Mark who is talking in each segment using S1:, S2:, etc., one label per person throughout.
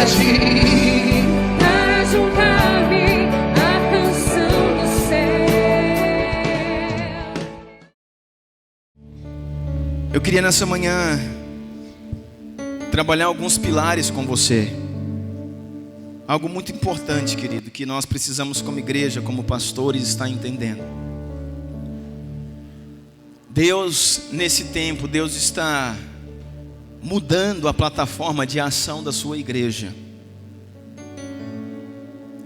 S1: a juntar-me a canção do céu.
S2: Eu queria nessa manhã trabalhar alguns pilares com você. Algo muito importante, querido, que nós precisamos como igreja, como pastores, estar entendendo. Deus, nesse tempo, Deus está mudando a plataforma de ação da sua igreja.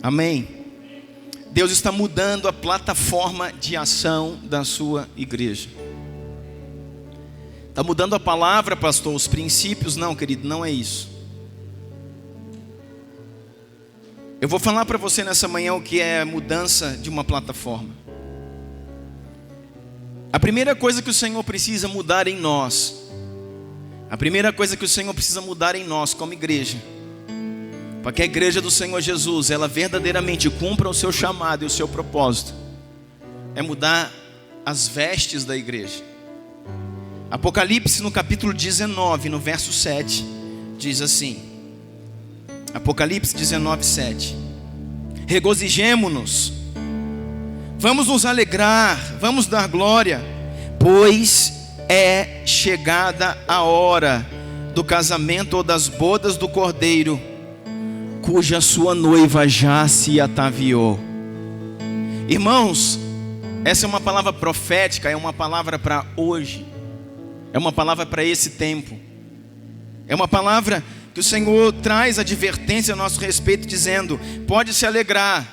S2: Amém? Deus está mudando a plataforma de ação da sua igreja. Está mudando a palavra, pastor, os princípios? Não, querido, não é isso. Eu vou falar para você nessa manhã o que é mudança de uma plataforma. A primeira coisa que o Senhor precisa mudar em nós, a primeira coisa que o Senhor precisa mudar em nós como igreja, para que a igreja do Senhor Jesus, ela verdadeiramente cumpra o seu chamado e o seu propósito, é mudar as vestes da igreja. Apocalipse no capítulo 19, no verso 7, diz assim, Apocalipse 19, 7: regozijemo-nos, vamos nos alegrar, vamos dar glória, pois é chegada a hora do casamento ou das bodas do Cordeiro, cuja sua noiva já se ataviou. Irmãos, essa é uma palavra profética, é uma palavra para hoje, é uma palavra para esse tempo, é uma palavra que o Senhor traz advertência a nosso respeito, dizendo: pode se alegrar,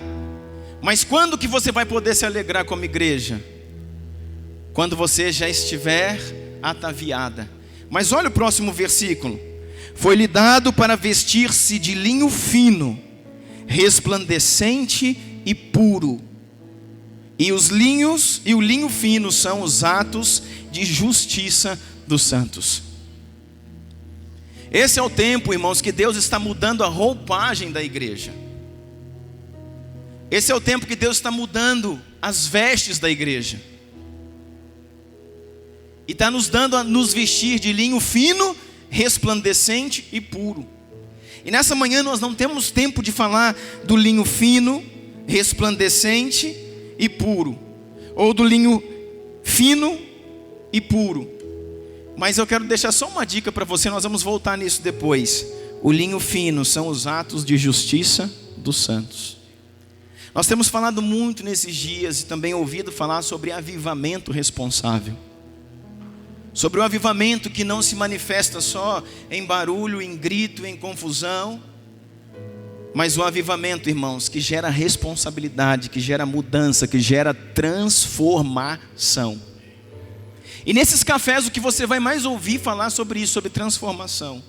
S2: mas quando que você vai poder se alegrar como igreja? Quando você já estiver ataviada. Mas olha o próximo versículo: foi-lhe dado para vestir-se de linho fino, resplandecente e puro, e o linho fino são os atos de justiça dos santos. Esse é o tempo, irmãos, que Deus está mudando a roupagem da igreja. Esse é o tempo que Deus está mudando as vestes da igreja. E está nos dando a nos vestir de linho fino, resplandecente e puro. E nessa manhã nós não temos tempo de falar do linho fino, resplandecente e puro, ou do linho fino e puro. Mas eu quero deixar só uma dica para você, nós vamos voltar nisso depois. O linho fino são os atos de justiça dos santos. Nós temos falado muito nesses dias e também ouvido falar sobre avivamento responsável. Sobre o avivamento que não se manifesta só em barulho, em grito, em confusão, mas o avivamento, irmãos, que gera responsabilidade, que gera mudança, que gera transformação. E nesses cafés o que você vai mais ouvir falar sobre isso, sobre transformação.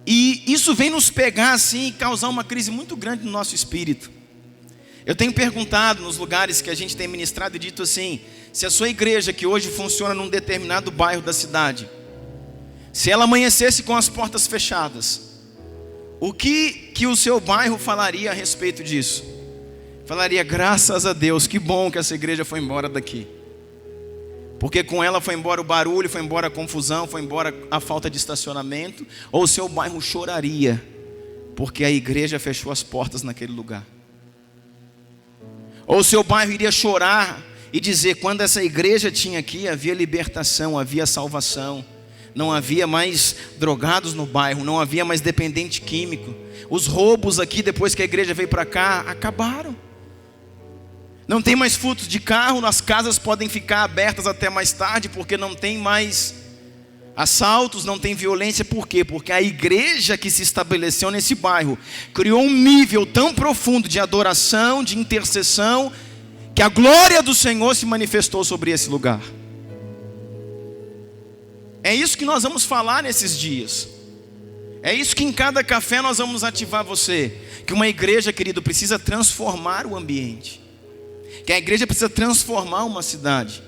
S2: E isso vem nos pegar assim e causar uma crise muito grande no nosso espírito. Eu tenho perguntado nos lugares que a gente tem ministrado e dito assim: se a sua igreja, que hoje funciona num determinado bairro da cidade, se ela amanhecesse com as portas fechadas, o que o seu bairro falaria a respeito disso? Falaria: graças a Deus, que bom que essa igreja foi embora daqui, porque com ela foi embora o barulho, foi embora a confusão, foi embora a falta de estacionamento. Ou o seu bairro choraria porque a igreja fechou as portas naquele lugar. Ou o seu bairro iria chorar e dizer: quando essa igreja tinha aqui, havia libertação, havia salvação, não havia mais drogados no bairro, não havia mais dependente químico, os roubos aqui depois que a igreja veio para cá acabaram. Não tem mais furtos de carro, as casas podem ficar abertas até mais tarde, porque não tem mais assaltos, não tem violência. Por quê? Porque a igreja que se estabeleceu nesse bairro criou um nível tão profundo de adoração, de intercessão, que a glória do Senhor se manifestou sobre esse lugar. É isso que nós vamos falar nesses dias. É isso que em cada café nós vamos ativar você. Que uma igreja, querido, precisa transformar o ambiente. Que a igreja precisa transformar uma cidade.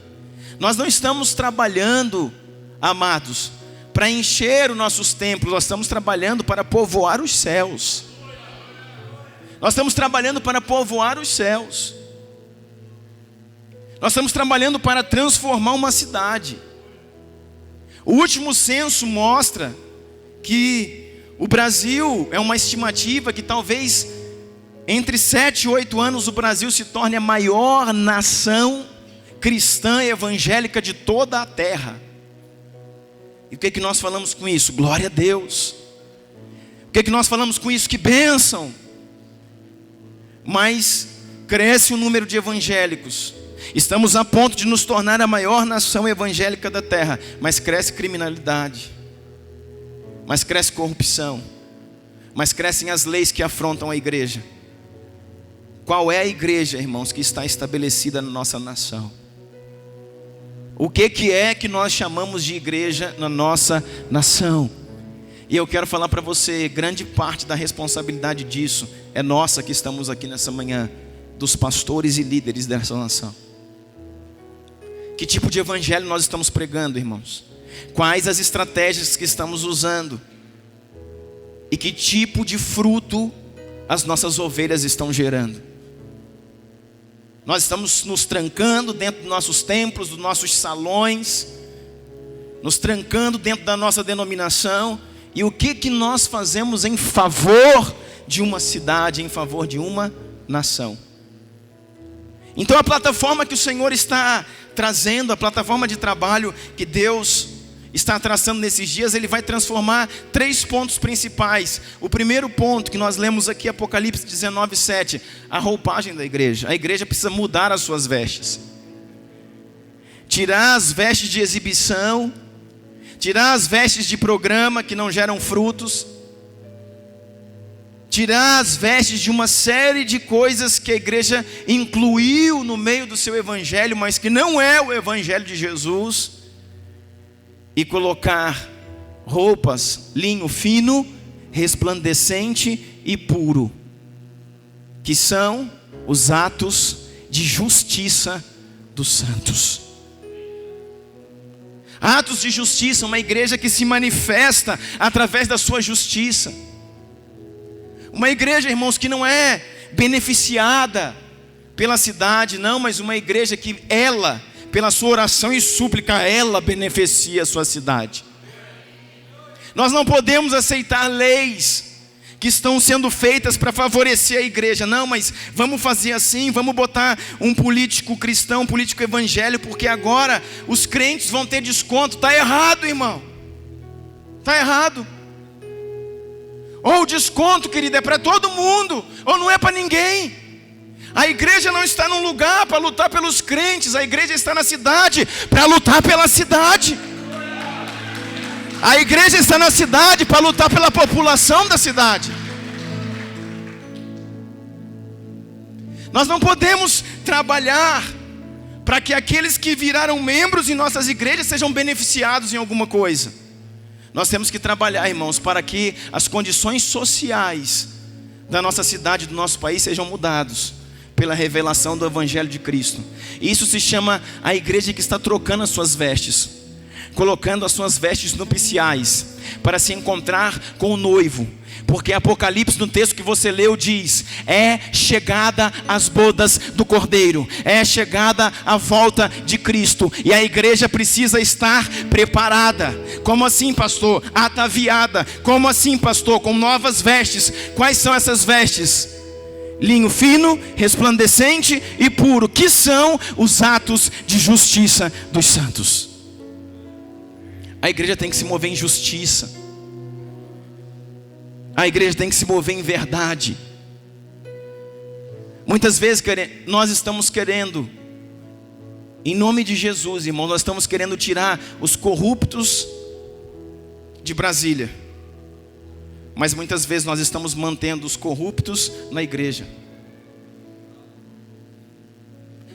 S2: Nós não estamos trabalhando, amados, para encher os nossos templos. Nós estamos trabalhando para povoar os céus. Nós estamos trabalhando para povoar os céus. Nós estamos trabalhando para transformar uma cidade. O último censo mostra que o Brasil, é uma estimativa que talvez entre 7 e 8 anos o Brasil se torne a maior nação cristã e evangélica de toda a terra. E o que nós falamos com isso? Glória a Deus. O que nós falamos com isso? Que bênção. Mas cresce o número de evangélicos. Estamos a ponto de nos tornar a maior nação evangélica da terra. Mas cresce criminalidade. Mas cresce corrupção. Mas crescem as leis que afrontam a igreja. Qual é a igreja, irmãos, que está estabelecida na nossa nação? O que é que nós chamamos de igreja na nossa nação? E eu quero falar para você, grande parte da responsabilidade disso é nossa, que estamos aqui nessa manhã, dos pastores e líderes dessa nação. Que tipo de evangelho nós estamos pregando, irmãos? Quais as estratégias que estamos usando? E que tipo de fruto as nossas ovelhas estão gerando? Nós estamos nos trancando dentro dos nossos templos, dos nossos salões, nos trancando dentro da nossa denominação. E o que nós fazemos em favor de uma cidade, em favor de uma nação? Então a plataforma que o Senhor está trazendo, a plataforma de trabalho que Deus está traçando nesses dias, Ele vai transformar 3 pontos principais. O primeiro ponto que nós lemos aqui, Apocalipse 19:7, a roupagem da igreja. A igreja precisa mudar as suas vestes. Tirar as vestes de exibição, tirar as vestes de programa que não geram frutos, tirar as vestes de uma série de coisas que a igreja incluiu no meio do seu evangelho, mas que não é o evangelho de Jesus, e colocar roupas, linho fino, resplandecente e puro, que são os atos de justiça dos santos. Atos de justiça, uma igreja que se manifesta através da sua justiça. Uma igreja, irmãos, que não é beneficiada pela cidade, não, mas uma igreja que ela, pela sua oração e súplica, ela beneficia a sua cidade. Nós não podemos aceitar leis que estão sendo feitas para favorecer a igreja. Não, mas vamos fazer assim, vamos botar um político cristão, um político evangélico, porque agora os crentes vão ter desconto. Está errado, irmão. Está errado. Ou o desconto, querido, é para todo mundo, ou não é para ninguém. A igreja não está num lugar para lutar pelos crentes. A igreja está na cidade para lutar pela cidade. A igreja está na cidade para lutar pela população da cidade. Nós não podemos trabalhar para que aqueles que viraram membros em nossas igrejas sejam beneficiados em alguma coisa. Nós temos que trabalhar, irmãos, para que as condições sociais da nossa cidade, do nosso país, sejam mudados pela revelação do Evangelho de Cristo. Isso se chama a igreja que está trocando as suas vestes, colocando as suas vestes nupciais, para se encontrar com o noivo. Porque Apocalipse, no texto que você leu, diz: é chegada as bodas do Cordeiro, é chegada a volta de Cristo, e a igreja precisa estar preparada. Como assim, pastor? Ataviada. Como assim, pastor? Com novas vestes. Quais são essas vestes? Linho fino, resplandecente e puro, que são os atos de justiça dos santos. A igreja tem que se mover em justiça. A igreja tem que se mover em verdade. Muitas vezes nós estamos querendo, em nome de Jesus, irmão, nós estamos querendo tirar os corruptos de Brasília. Mas muitas vezes nós estamos mantendo os corruptos na igreja.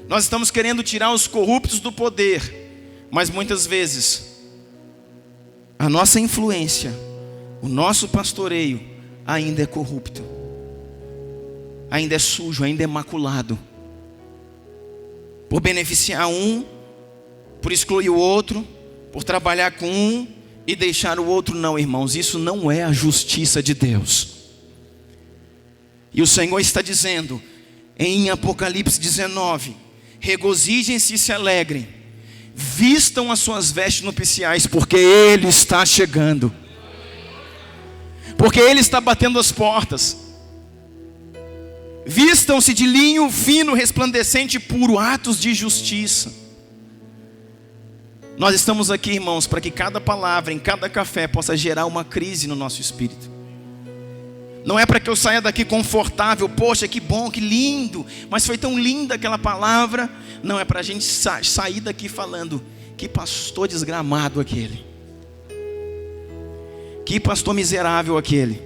S2: Nós estamos querendo tirar os corruptos do poder, mas muitas vezes a nossa influência, o nosso pastoreio ainda é corrupto, ainda é sujo, ainda é maculado, por beneficiar um, por excluir o outro, por trabalhar com um e deixar o outro. Não, irmãos, isso não é a justiça de Deus. E o Senhor está dizendo em Apocalipse 19: regozijem-se e se alegrem, vistam as suas vestes nupciais, porque Ele está chegando. porque Ele está batendo as portas. Vistam-se de linho fino, resplandecente e puro, atos de justiça. Nós estamos aqui, irmãos, para que cada palavra, em cada café, possa gerar uma crise no nosso espírito. Não é para que eu saia daqui confortável, poxa, que bom, que lindo, mas foi tão linda aquela palavra. Não, é para a gente sair daqui falando, que pastor desgramado aquele, que pastor miserável aquele,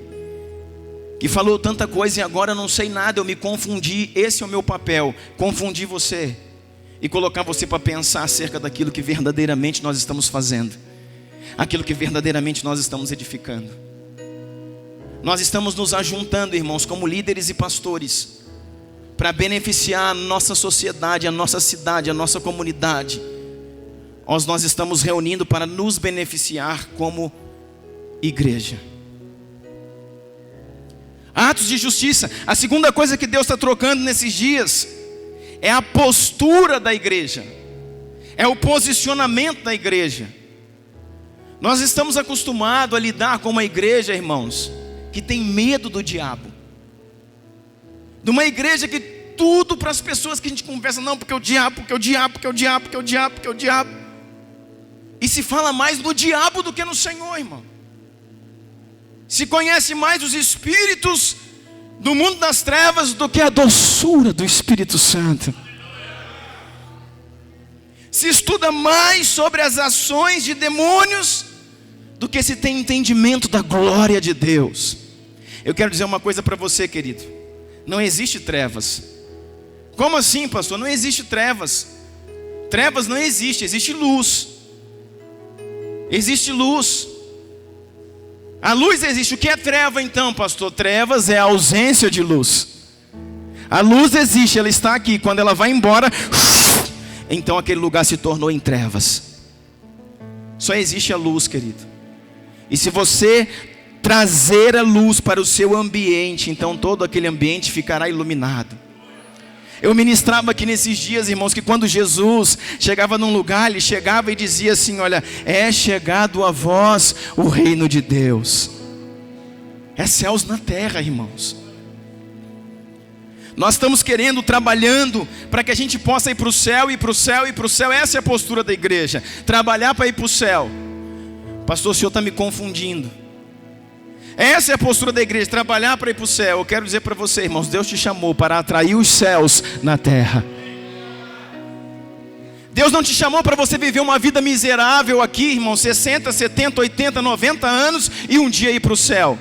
S2: que falou tanta coisa e agora eu não sei nada, eu me confundi. Esse é o meu papel, confundir você e colocar você para pensar acerca daquilo que verdadeiramente nós estamos fazendo, aquilo que verdadeiramente nós estamos edificando. Nós estamos nos ajuntando, irmãos, como líderes e pastores, para beneficiar a nossa sociedade, a nossa cidade, a nossa comunidade. Nós estamos reunindo para nos beneficiar como igreja. Atos de justiça. A segunda coisa que Deus está trocando nesses dias é a postura da igreja, é o posicionamento da igreja. Nós estamos acostumados a lidar com uma igreja, irmãos, que tem medo do diabo, de uma igreja que tudo para as pessoas que a gente conversa, não, porque o diabo, porque o diabo, porque o diabo, porque o diabo, porque o diabo, e se fala mais no diabo do que no Senhor, irmão. Se conhece mais os espíritos do mundo das trevas do que a doçura do Espírito Santo. Se estuda mais sobre as ações de demônios do que se tem entendimento da glória de Deus. Eu quero dizer uma coisa para você, querido: não existe trevas. Como assim, pastor? Não existe trevas. Trevas não existe, existe luz. Existe luz. A luz existe. O que é treva então, pastor? Trevas é a ausência de luz. A luz existe, ela está aqui. Quando ela vai embora, então aquele lugar se tornou em trevas. Só existe a luz, querido. E se você trazer a luz para o seu ambiente, então todo aquele ambiente ficará iluminado. Eu ministrava aqui nesses dias, irmãos, que quando Jesus chegava num lugar, Ele chegava e dizia assim: olha, é chegado a vós o reino de Deus. É céus na terra, irmãos. Nós estamos querendo, trabalhando para que a gente possa ir para o céu, ir para o céu, ir para o céu. Essa é a postura da igreja, trabalhar para ir para o céu. Pastor, o senhor está me confundindo. Essa é a postura da igreja, trabalhar para ir para o céu. Eu quero dizer para você, irmãos, Deus te chamou para atrair os céus na terra. Deus não te chamou para você viver uma vida miserável aqui, irmão, 60, 70, 80, 90 anos e um dia ir para o céu.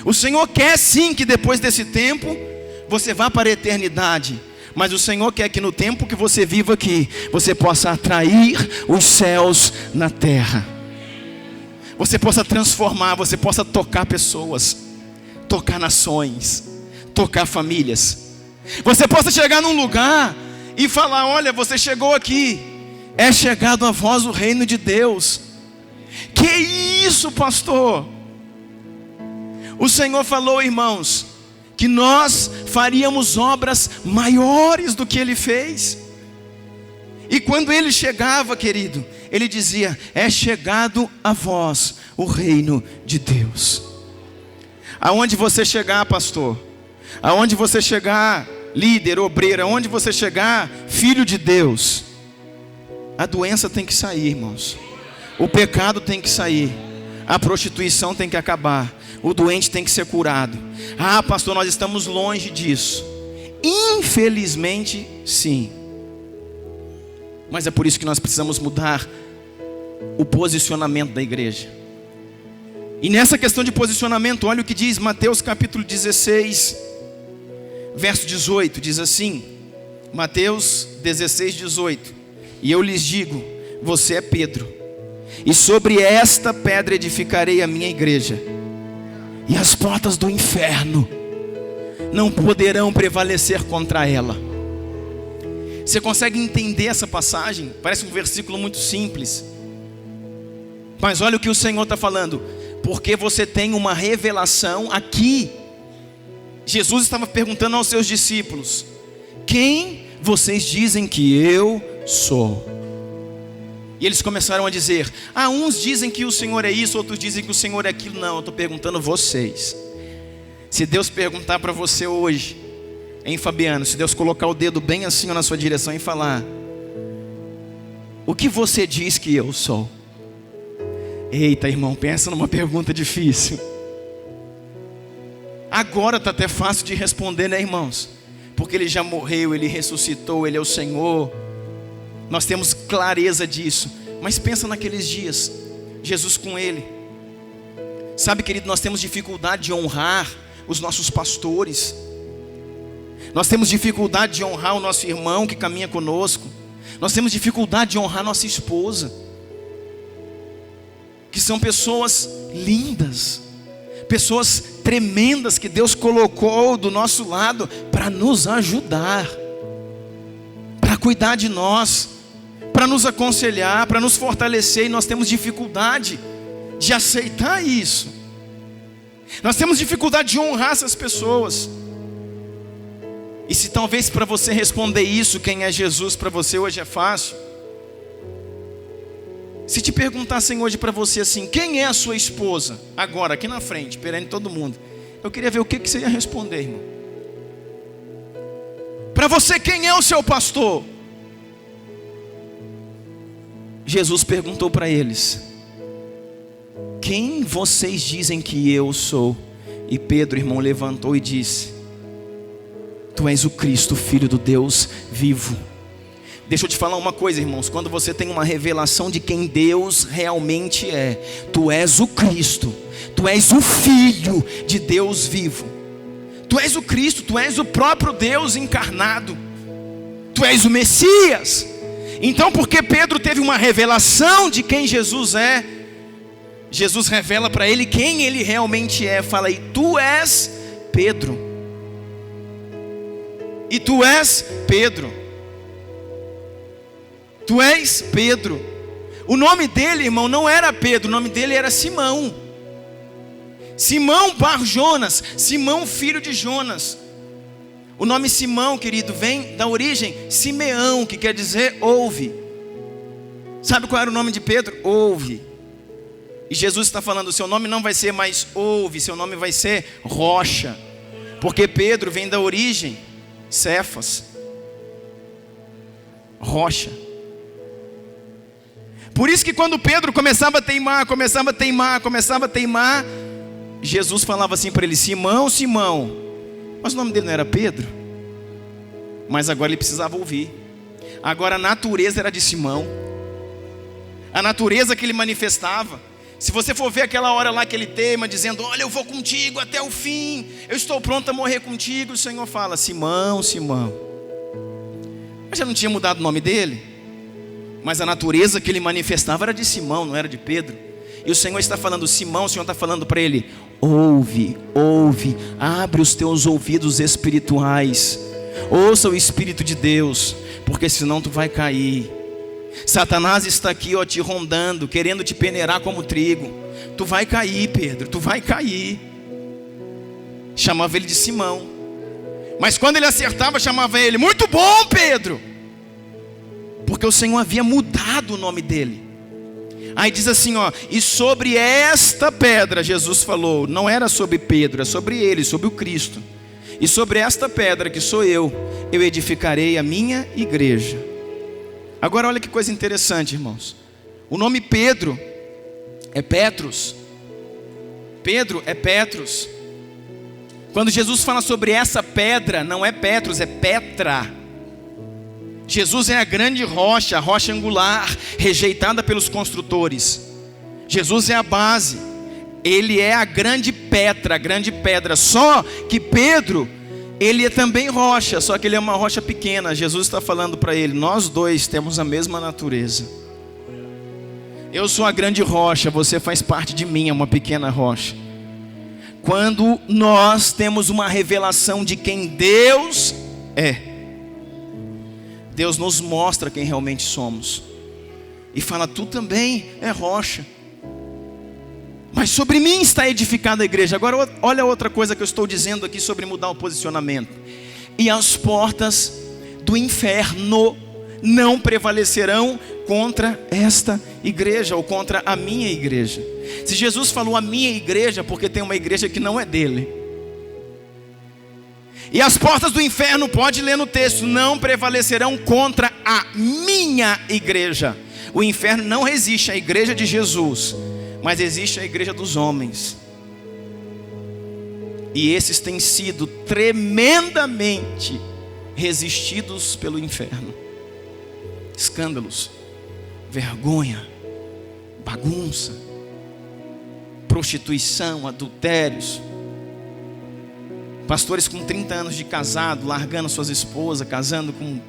S2: O Senhor quer sim que depois desse tempo você vá para a eternidade, mas o Senhor quer que no tempo que você viva aqui, você possa atrair os céus na terra. Você possa transformar, você possa tocar pessoas, tocar nações, tocar famílias. Você possa chegar num lugar e falar: olha, você chegou aqui, é chegado a vós o reino de Deus. Que isso, pastor? O Senhor falou, irmãos, que nós faríamos obras maiores do que Ele fez. E quando Ele chegava, querido, Ele dizia: é chegado a vós o reino de Deus. Aonde você chegar, pastor, aonde você chegar, líder, obreiro, aonde você chegar, filho de Deus, a doença tem que sair, irmãos. O pecado tem que sair. A prostituição tem que acabar. O doente tem que ser curado. Ah, pastor, nós estamos longe disso. Infelizmente, sim. Mas é por isso que nós precisamos mudar o posicionamento da igreja. E nessa questão de posicionamento, olha o que diz Mateus capítulo 16, verso 18, diz assim, Mateus 16, 18: e eu lhes digo, você é Pedro, e sobre esta pedra edificarei a minha igreja, e as portas do inferno não poderão prevalecer contra ela. Você consegue entender essa passagem? Parece um versículo muito simples, mas olha o que o Senhor está falando. Porque você tem uma revelação aqui. Jesus estava perguntando aos seus discípulos: quem vocês dizem que eu sou? E eles começaram a dizer: uns dizem que o Senhor é isso, outros dizem que o Senhor é aquilo. Não, eu estou perguntando vocês. Se Deus perguntar para você hoje, hein, Fabiano, se Deus colocar o dedo bem assim na sua direção e falar: o que você diz que eu sou? Eita, irmão, pensa numa pergunta difícil. Agora está até fácil de responder, né, irmãos? Porque Ele já morreu, Ele ressuscitou, Ele é o Senhor. Nós temos clareza disso. Mas pensa naqueles dias, Jesus com Ele. Sabe, querido, nós temos dificuldade de honrar os nossos pastores. Nós temos dificuldade de honrar o nosso irmão que caminha conosco. Nós temos dificuldade de honrar nossa esposa, que são pessoas lindas, pessoas tremendas que Deus colocou do nosso lado para nos ajudar, para cuidar de nós, para nos aconselhar, para nos fortalecer. E nós temos dificuldade de aceitar isso. Nós temos dificuldade de honrar essas pessoas. E se talvez para você responder isso, quem é Jesus para você hoje é fácil. Se te perguntassem hoje para você assim: quem é a sua esposa? Agora, aqui na frente, perante todo mundo, eu queria ver o que você ia responder, irmão. Para você, quem é o seu pastor? Jesus perguntou para eles: quem vocês dizem que eu sou? E Pedro, irmão, levantou e disse: tu és o Cristo, Filho do Deus vivo. Deixa eu te falar uma coisa, irmãos. Quando você tem uma revelação de quem Deus realmente é, tu és o Cristo, tu és o Filho de Deus vivo. Tu és o Cristo, tu és o próprio Deus encarnado. Tu és o Messias. Então, porque Pedro teve uma revelação de quem Jesus é, Jesus revela para ele quem ele realmente é. Fala aí: tu és Pedro. E tu és Pedro. Tu és Pedro. O nome dele, irmão, não era Pedro, o nome dele era Simão. Simão Bar Jonas, Simão filho de Jonas. O nome Simão, querido, vem da origem Simeão, que quer dizer ouve. Sabe qual era o nome de Pedro? Ouve. E Jesus está falando: seu nome não vai ser mais ouve, seu nome vai ser rocha. Porque Pedro vem da origem Cefas, rocha. Por isso que quando Pedro começava a teimar, Jesus falava assim para ele: Simão, Simão. Mas o nome dele não era Pedro. Mas agora ele precisava ouvir. Agora a natureza era de Simão, a natureza que ele manifestava. Se você for ver aquela hora lá que ele teima, dizendo: olha, eu vou contigo até o fim, eu estou pronto a morrer contigo. O Senhor fala: Simão, Simão. Mas já não tinha mudado o nome dele. Mas a natureza que ele manifestava era de Simão, não era de Pedro. E o Senhor está falando: Simão, o Senhor está falando para ele: ouve, ouve, abre os teus ouvidos espirituais, ouça o Espírito de Deus, porque senão tu vai cair. Satanás está aqui, ó, te rondando, querendo te peneirar como trigo. Tu vai cair, Pedro, tu vai cair. Chamava ele de Simão. Mas quando ele acertava, chamava ele: muito bom, Pedro. Porque o Senhor havia mudado o nome dele. Aí diz assim, ó: e sobre esta pedra, Jesus falou, não era sobre Pedro, é sobre ele, sobre o Cristo. E sobre esta pedra que sou eu edificarei a minha igreja. Agora olha que coisa interessante, irmãos. O nome Pedro é Petros. Pedro é Petros. Quando Jesus fala sobre essa pedra, não é Petros, é Petra. Jesus é a grande rocha, a rocha angular, rejeitada pelos construtores. Jesus é a base. Ele é a grande Petra, a grande pedra. Só que Pedro, ele é também rocha, só que ele é uma rocha pequena. Jesus está falando para ele: nós dois temos a mesma natureza. Eu sou a grande rocha, você faz parte de mim, é uma pequena rocha. Quando nós temos uma revelação de quem Deus é, Deus nos mostra quem realmente somos. E fala: tu também é rocha, mas sobre mim está edificada a igreja. Agora olha outra coisa que eu estou dizendo aqui sobre mudar o posicionamento. E as portas do inferno não prevalecerão contra esta igreja, ou contra a minha igreja. Se Jesus falou a minha igreja, porque tem uma igreja que não é dele. E as portas do inferno, pode ler no texto, não prevalecerão contra a minha igreja. O inferno não resiste à igreja de Jesus, mas existe à igreja dos homens. E esses têm sido tremendamente resistidos pelo inferno. Escândalos, vergonha, bagunça, prostituição, adultérios. Pastores com 30 anos de casado, largando suas esposas, casando com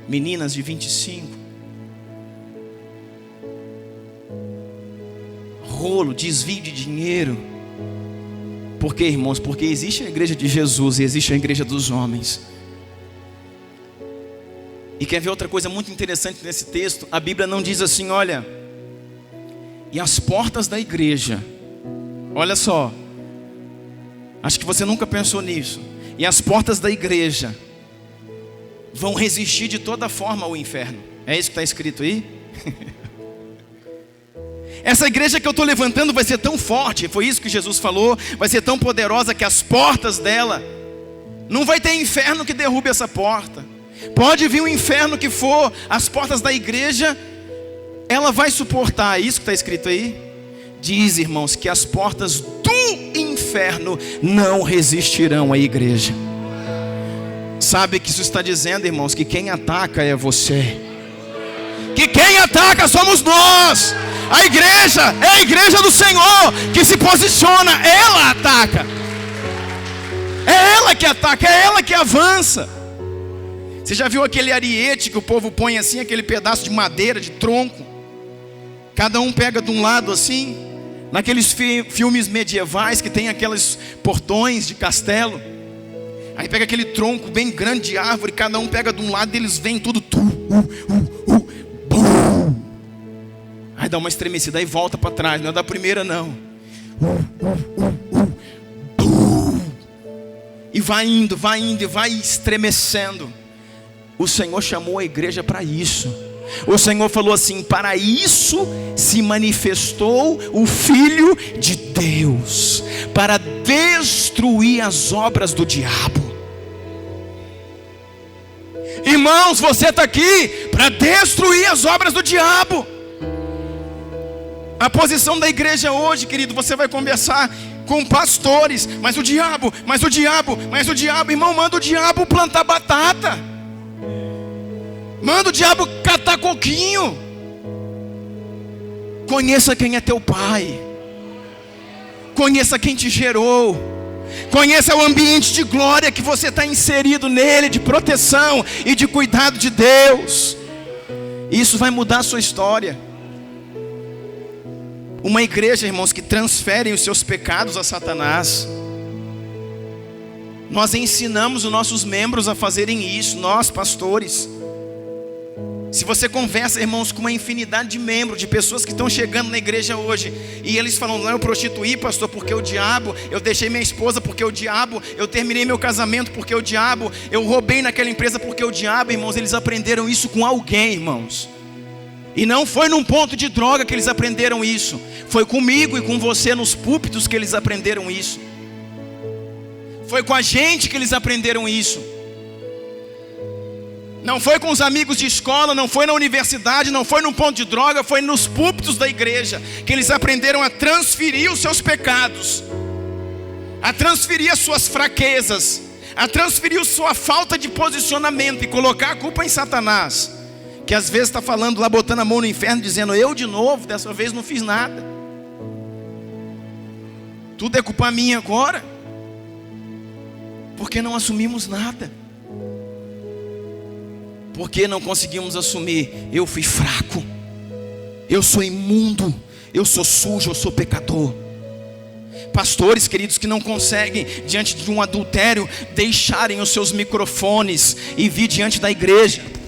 S2: meninas de 25. Rolo, desvio de dinheiro. Por quê, irmãos? Porque existe a igreja de Jesus e existe a igreja dos homens. E quer ver outra coisa muito interessante nesse texto? A Bíblia não diz assim, olha, e as portas da igreja, olha só, acho que você nunca pensou nisso. E as portas da igreja vão resistir de toda forma ao inferno. É isso que está escrito aí? Essa igreja que eu estou levantando vai ser tão forte, foi isso que Jesus falou, vai ser tão poderosa que as portas dela, não vai ter inferno que derrube essa porta. Pode vir o inferno que for, as portas da igreja, ela vai suportar. É isso que está escrito aí? Diz, irmãos, que as portas do inferno não resistirão à igreja. Sabe que isso está dizendo, irmãos, que quem ataca é você, que quem ataca somos nós. A igreja é a igreja do Senhor que se posiciona, ela ataca. É ela que ataca, é ela que avança. Você já viu aquele ariete que o povo põe assim, aquele pedaço de madeira, de tronco? Cada um pega de um lado assim, naqueles filmes medievais que tem aqueles portões de castelo. Aí pega aquele tronco bem grande de árvore, cada um pega de um lado e eles vêm tudo aí dá uma estremecida, aí volta para trás, não é da primeira não. E vai indo, e vai estremecendo. O Senhor chamou a igreja para isso. O Senhor falou assim, para isso se manifestou o Filho de Deus, para destruir as obras do diabo. Irmãos, você está aqui para destruir as obras do diabo. A posição da igreja hoje, querido, você vai conversar com pastores, mas o diabo, irmão, manda o diabo plantar batata, manda o diabo catar coquinho. Conheça quem é teu pai, conheça quem te gerou, conheça o ambiente de glória que você está inserido nele, de proteção e de cuidado de Deus. Isso vai mudar a sua história. Uma igreja, irmãos, que transferem os seus pecados a Satanás. Nós ensinamos os nossos membros a fazerem isso, nós pastores. Se você conversa, irmãos, com uma infinidade de membros, de pessoas que estão chegando na igreja hoje, e eles falam, não, eu prostituí, pastor, porque o diabo, eu deixei minha esposa porque o diabo, eu terminei meu casamento porque o diabo, eu roubei naquela empresa porque o diabo, irmãos, eles aprenderam isso com alguém, irmãos. E não foi num ponto de droga que eles aprenderam isso, foi comigo e com você nos púlpitos que eles aprenderam isso. Foi com a gente que eles aprenderam isso. Não foi com os amigos de escola, não foi na universidade, não foi num ponto de droga, foi nos púlpitos da igreja que eles aprenderam a transferir os seus pecados, a transferir as suas fraquezas, a transferir a sua falta de posicionamento e colocar a culpa em Satanás, que às vezes está falando lá, botando a mão no inferno, dizendo, eu de novo, dessa vez não fiz nada, tudo é culpa minha agora, porque não assumimos nada, porque não conseguimos assumir, eu fui fraco, eu sou imundo, eu sou sujo, eu sou pecador. Pastores, queridos, que não conseguem, diante de um adultério, deixarem os seus microfones e vir diante da igreja.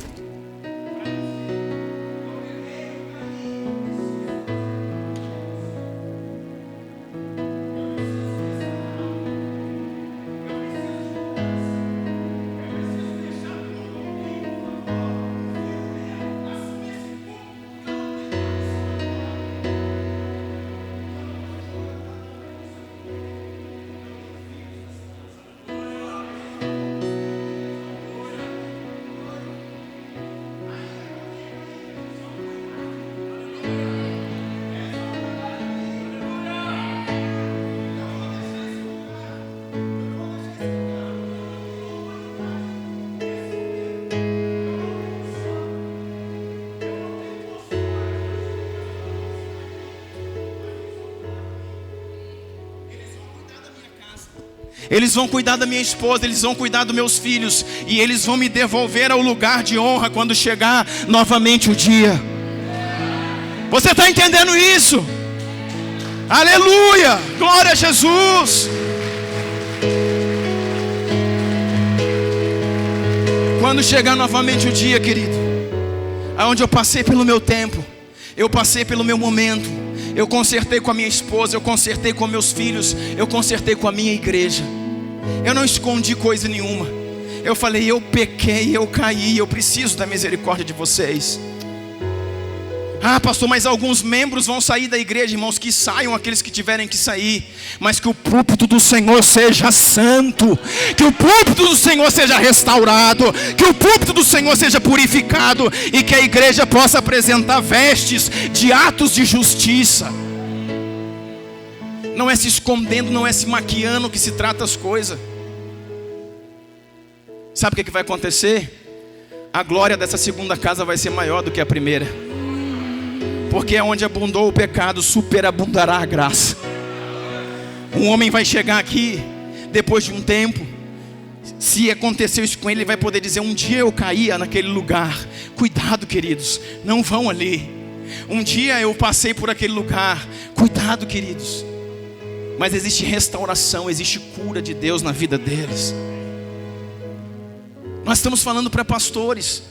S2: eles vão cuidar da minha esposa, eles vão cuidar dos meus filhos, e eles vão me devolver ao lugar de honra quando chegar novamente o dia. Você está entendendo isso? Aleluia, glória a Jesus. Quando chegar novamente o dia, querido, aonde eu passei pelo meu tempo, eu passei pelo meu momento, eu consertei com a minha esposa, eu consertei com meus filhos, eu consertei com a minha igreja. Eu não escondi coisa nenhuma. Eu falei, eu pequei, eu caí, eu preciso da misericórdia de vocês. Ah, pastor, mas alguns membros vão sair da igreja, irmãos. Que saiam aqueles que tiverem que sair, mas que o púlpito do Senhor seja santo, que o púlpito do Senhor seja restaurado, que o púlpito do Senhor seja purificado, e que a igreja possa apresentar vestes de atos de justiça. Não é se escondendo, não é se maquiando que se trata as coisas. Sabe o que vai acontecer? A glória dessa segunda casa vai ser maior do que a primeira. Porque é onde abundou o pecado, superabundará a graça. Um homem vai chegar aqui, depois de um tempo, se aconteceu isso com ele, ele vai poder dizer, um dia eu caía naquele lugar. Cuidado, queridos, não vão ali. Um dia eu passei por aquele lugar. Cuidado, queridos. Mas existe restauração, existe cura de Deus na vida deles. Nós estamos falando para pastores.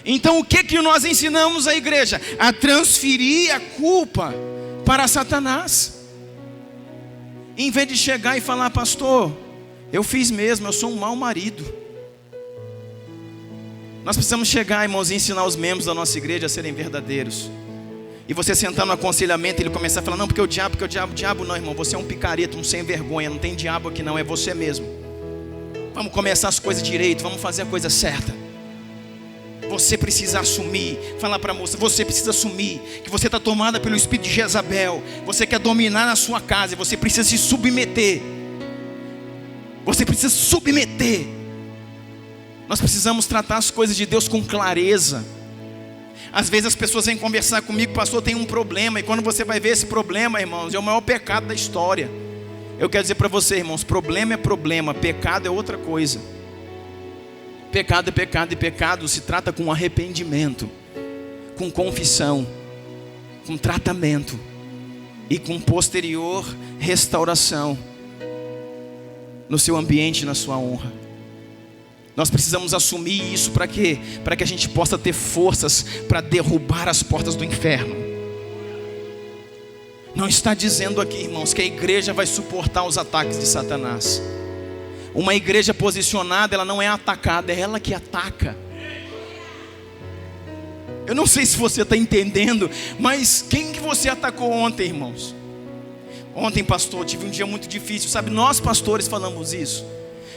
S2: Então o que nós ensinamos à igreja? A transferir a culpa para Satanás. Em vez de chegar e falar, pastor, eu fiz mesmo, eu sou um mau marido. Nós precisamos chegar, irmãos, e ensinar os membros da nossa igreja a serem verdadeiros. E você sentar no aconselhamento e ele começar a falar, não, porque o diabo não, irmão, você é um picareta, um sem vergonha, não tem diabo aqui não, é você mesmo. Vamos começar as coisas direito, vamos fazer a coisa certa. Você precisa assumir, falar para a moça, você precisa assumir que você está tomada pelo espírito de Jezabel. Você quer dominar na sua casa, você precisa se submeter. Você precisa se submeter. Nós precisamos tratar as coisas de Deus com clareza. Às vezes as pessoas vêm conversar comigo, pastor, tem um problema. E quando você vai ver esse problema, irmãos, é o maior pecado da história. Eu quero dizer para você, irmãos, problema é problema, pecado é outra coisa. Pecado é pecado, e pecado se trata com arrependimento, com confissão, com tratamento e com posterior restauração no seu ambiente, na sua honra. Nós precisamos assumir isso para quê? Para que a gente possa ter forças para derrubar as portas do inferno. Não está dizendo aqui, irmãos, que a igreja vai suportar os ataques de Satanás. Uma igreja posicionada, ela não é atacada, é ela que ataca. Eu não sei se você está entendendo, mas quem que você atacou ontem, irmãos? Ontem, pastor, eu tive um dia muito difícil, sabe? Nós pastores falamos isso.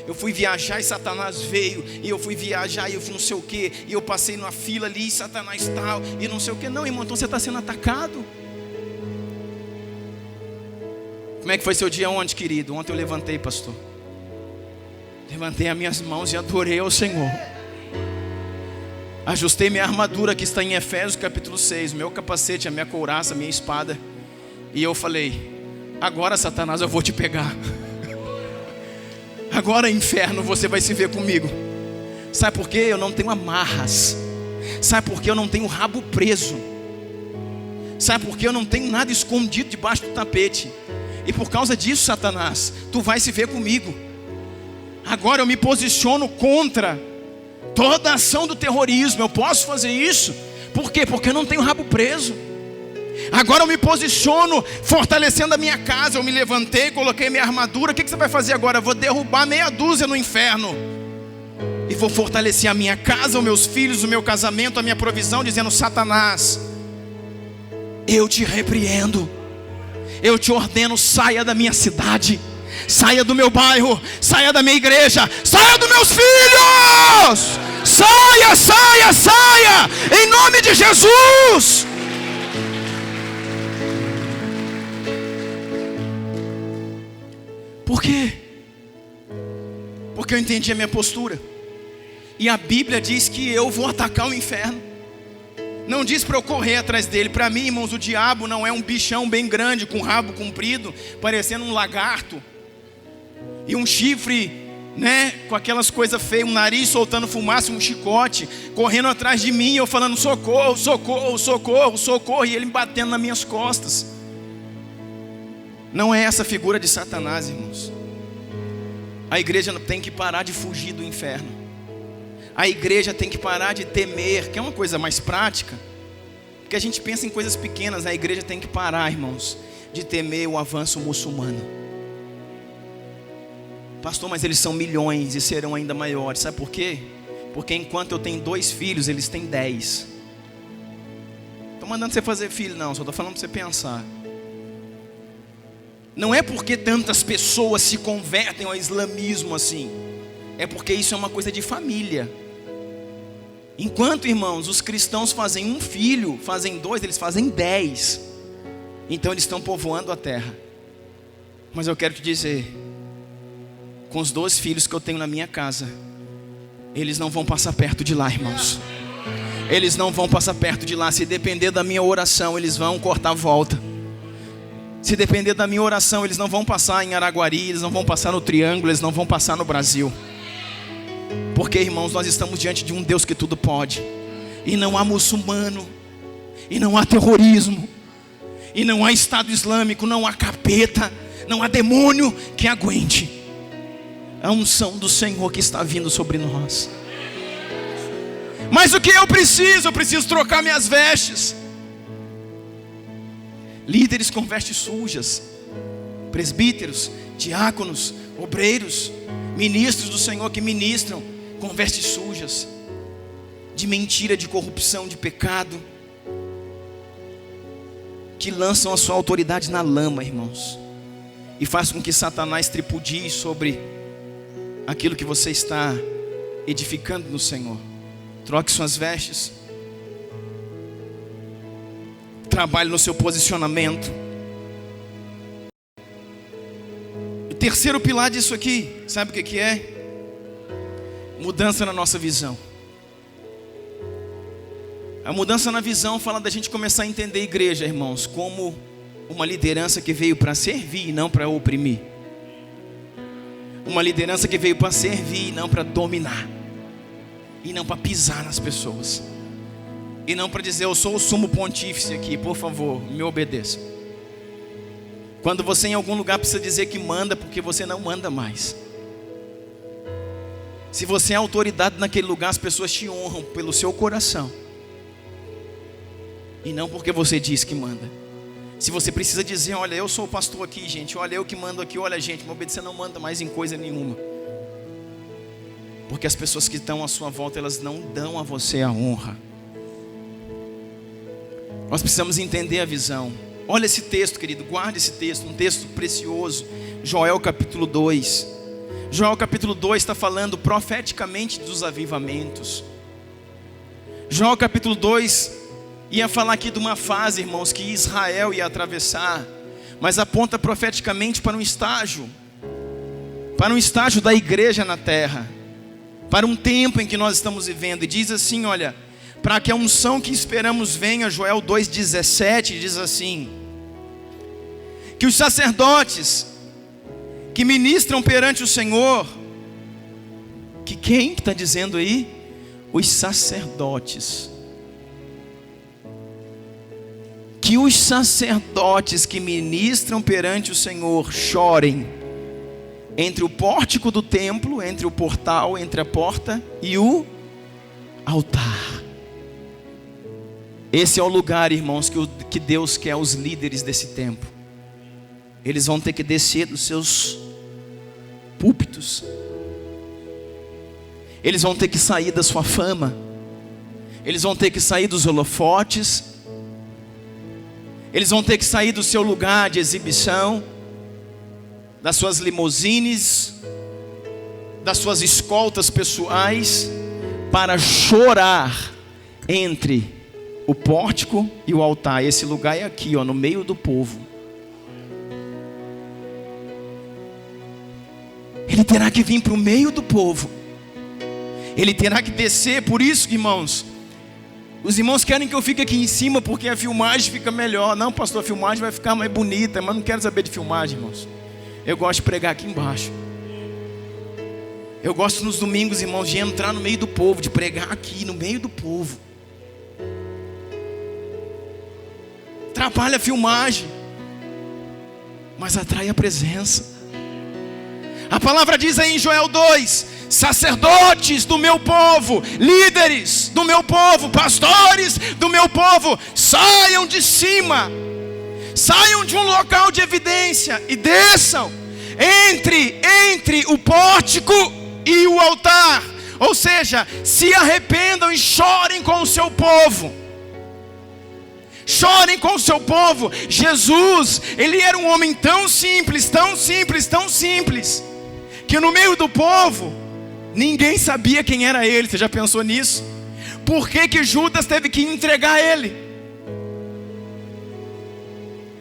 S2: Eu fui viajar e Satanás veio, e eu fui viajar e eu fui não sei o que, e eu passei numa fila ali e Satanás tal, e não sei o que. Não, irmão, então você está sendo atacado. Como é que foi seu dia ontem, querido? Ontem eu levantei, pastor. Levantei as minhas mãos e adorei ao Senhor. Ajustei minha armadura que está em Efésios capítulo 6, meu capacete, a minha couraça, a minha espada. E eu falei, agora Satanás eu vou te pegar. Agora inferno você vai se ver comigo. Sabe por quê? Eu não tenho amarras. Sabe por quê? Eu não tenho rabo preso. Sabe por quê? Eu não tenho nada escondido debaixo do tapete. E por causa disso, Satanás, tu vai se ver comigo. Agora eu me posiciono contra toda a ação do terrorismo. Eu posso fazer isso? Por quê? Porque eu não tenho rabo preso. Agora eu me posiciono fortalecendo a minha casa. Eu me levantei, coloquei minha armadura. O que você vai fazer agora? Eu vou derrubar meia dúzia no inferno. E vou fortalecer a minha casa, os meus filhos, o meu casamento, a minha provisão, dizendo, Satanás, eu te repreendo. Eu te ordeno, saia da minha cidade. Saia do meu bairro, saia da minha igreja, saia dos meus filhos. Saia, saia, saia, em nome de Jesus. Por quê? Porque eu entendi a minha postura. E a Bíblia diz que eu vou atacar o inferno. Não diz para eu correr atrás dele. Para mim, irmãos, o diabo não é um bichão bem grande, com rabo comprido, parecendo um lagarto. e um chifre, né, com aquelas coisas feias, um nariz soltando fumaça, um chicote, correndo atrás de mim, eu falando socorro, socorro, socorro, socorro, e ele batendo nas minhas costas. Não é essa a figura de Satanás, irmãos. A igreja tem que parar de fugir do inferno. A igreja tem que parar de temer, que é uma coisa mais prática, porque a gente pensa em coisas pequenas. A igreja tem que parar, irmãos, de temer o avanço muçulmano. Pastor, mas eles são milhões e serão ainda maiores. Sabe por quê? Porque enquanto eu tenho 2 filhos, eles têm 10. Estou mandando você fazer filho, não, só estou falando para você pensar. Não é porque tantas pessoas se convertem ao islamismo assim, é porque isso é uma coisa de família. Enquanto, irmãos, os cristãos fazem 1 filho, fazem 2, eles fazem 10. Então eles estão povoando a terra. Mas eu quero te dizer, com os 2 filhos que eu tenho na minha casa, eles não vão passar perto de lá, irmãos. Eles não vão passar perto de lá. Se depender da minha oração, eles vão cortar a volta. Se depender da minha oração, eles não vão passar em Araguari, eles não vão passar no Triângulo, eles não vão passar no Brasil. Porque, irmãos, nós estamos diante de um Deus que tudo pode. E não há muçulmano, e não há terrorismo, e não há Estado Islâmico, não há capeta, não há demônio que aguente a unção do Senhor que está vindo sobre nós. Mas o que eu preciso? Eu preciso trocar minhas vestes. Líderes com vestes sujas, presbíteros, diáconos, obreiros, ministros do Senhor que ministram com vestes sujas, de mentira, de corrupção, de pecado, que lançam a sua autoridade na lama, irmãos, e faz com que Satanás tripudie sobre aquilo que você está edificando no Senhor. Troque suas vestes. Trabalhe no seu posicionamento. O terceiro pilar disso aqui, sabe o que é? Mudança na nossa visão. A mudança na visão fala da gente começar a entender a igreja, irmãos, como uma liderança que veio para servir e não para oprimir. Uma liderança que veio para servir e não para dominar. E não para pisar nas pessoas. E não para dizer, eu sou o sumo pontífice aqui, por favor, me obedeça. Quando você em algum lugar precisa dizer que manda, porque você não manda mais. Se você é autoridade naquele lugar, as pessoas te honram pelo seu coração. E não porque você diz que manda. Se você precisa dizer, olha, eu sou o pastor aqui, gente, olha, eu que mando aqui, olha, gente, me obedecer, não manda mais em coisa nenhuma. Porque as pessoas que estão à sua volta, elas não dão a você a honra. Nós precisamos entender a visão. Olha esse texto, querido, guarde esse texto, um texto precioso. Joel capítulo 2. Joel capítulo 2 está falando profeticamente dos avivamentos. Joel capítulo 2 ia falar aqui de uma fase, irmãos, que Israel ia atravessar, mas aponta profeticamente para um estágio da igreja na terra, para um tempo em que nós estamos vivendo. E diz assim, olha, para que a unção que esperamos venha, Joel 2,17 diz assim, que os sacerdotes que ministram perante o Senhor, que quem está dizendo aí? Os sacerdotes. Que os sacerdotes que ministram perante o Senhor chorem entre o pórtico do templo, entre o portal, entre a porta e o altar. Esse é o lugar, irmãos, que Deus quer os líderes desse tempo. Eles vão ter que descer dos seus púlpitos. Eles vão ter que sair da sua fama. Eles vão ter que sair dos holofotes. Eles vão ter que sair do seu lugar de exibição, das suas limusines, das suas escoltas pessoais, para chorar entre o pórtico e o altar. Esse lugar é aqui, ó, no meio do povo. Ele terá que vir para o meio do povo. Ele terá que descer. Por isso, irmãos, os irmãos querem que eu fique aqui em cima porque a filmagem fica melhor. Não, pastor, a filmagem vai ficar mais bonita, mas não quero saber de filmagem, irmãos. Eu gosto de pregar aqui embaixo. Eu gosto nos domingos, irmãos, de entrar no meio do povo, de pregar aqui no meio do povo. Atrapalha a filmagem, mas atrai a presença. A palavra diz aí em Joel 2: sacerdotes do meu povo, líderes do meu povo, pastores do meu povo, saiam de cima, saiam de um local de evidência e desçam entre o pórtico e o altar. Ou seja, se arrependam e chorem com o seu povo. Chorem com o seu povo. Jesus, ele era um homem tão simples, tão simples, tão simples, que no meio do povo ninguém sabia quem era ele. Você já pensou nisso? Por que Judas teve que entregar ele?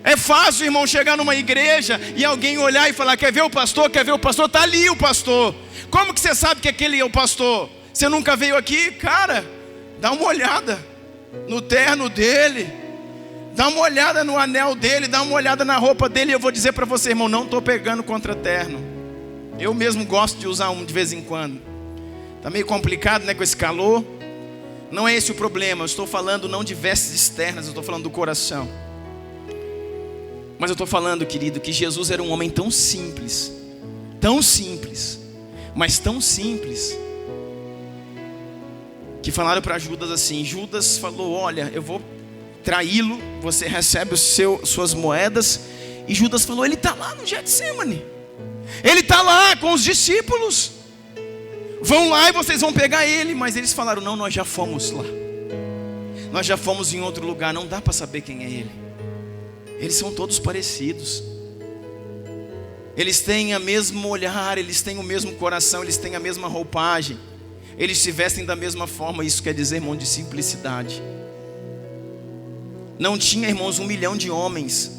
S2: É fácil, irmão, chegar numa igreja e alguém olhar e falar: quer ver o pastor? Quer ver o pastor? Está ali o pastor. Como que você sabe que aquele é o pastor? Você nunca veio aqui? Cara, dá uma olhada no terno dele, dá uma olhada no anel dele, dá uma olhada na roupa dele. E eu vou dizer para você, irmão, não estou pegando contra terno. Eu mesmo gosto de usar um de vez em quando. Está meio complicado, né, com esse calor. Não é esse o problema. Eu estou falando não de vestes externas, eu estou falando do coração. Mas eu estou falando, querido, que Jesus era um homem tão simples, mas tão simples, que falaram para Judas assim. Judas falou: olha, eu vou traí-lo, você recebe suas moedas. E Judas falou: ele está lá no Getsemane, ele está lá com os discípulos, vão lá e vocês vão pegar ele. Mas eles falaram: não, nós já fomos lá, nós já fomos em outro lugar, não dá para saber quem é ele. Eles são todos parecidos, eles têm o mesmo olhar, eles têm o mesmo coração, eles têm a mesma roupagem, eles se vestem da mesma forma. Isso quer dizer, irmão, de simplicidade. Não tinha, irmãos, 1 milhão de homens.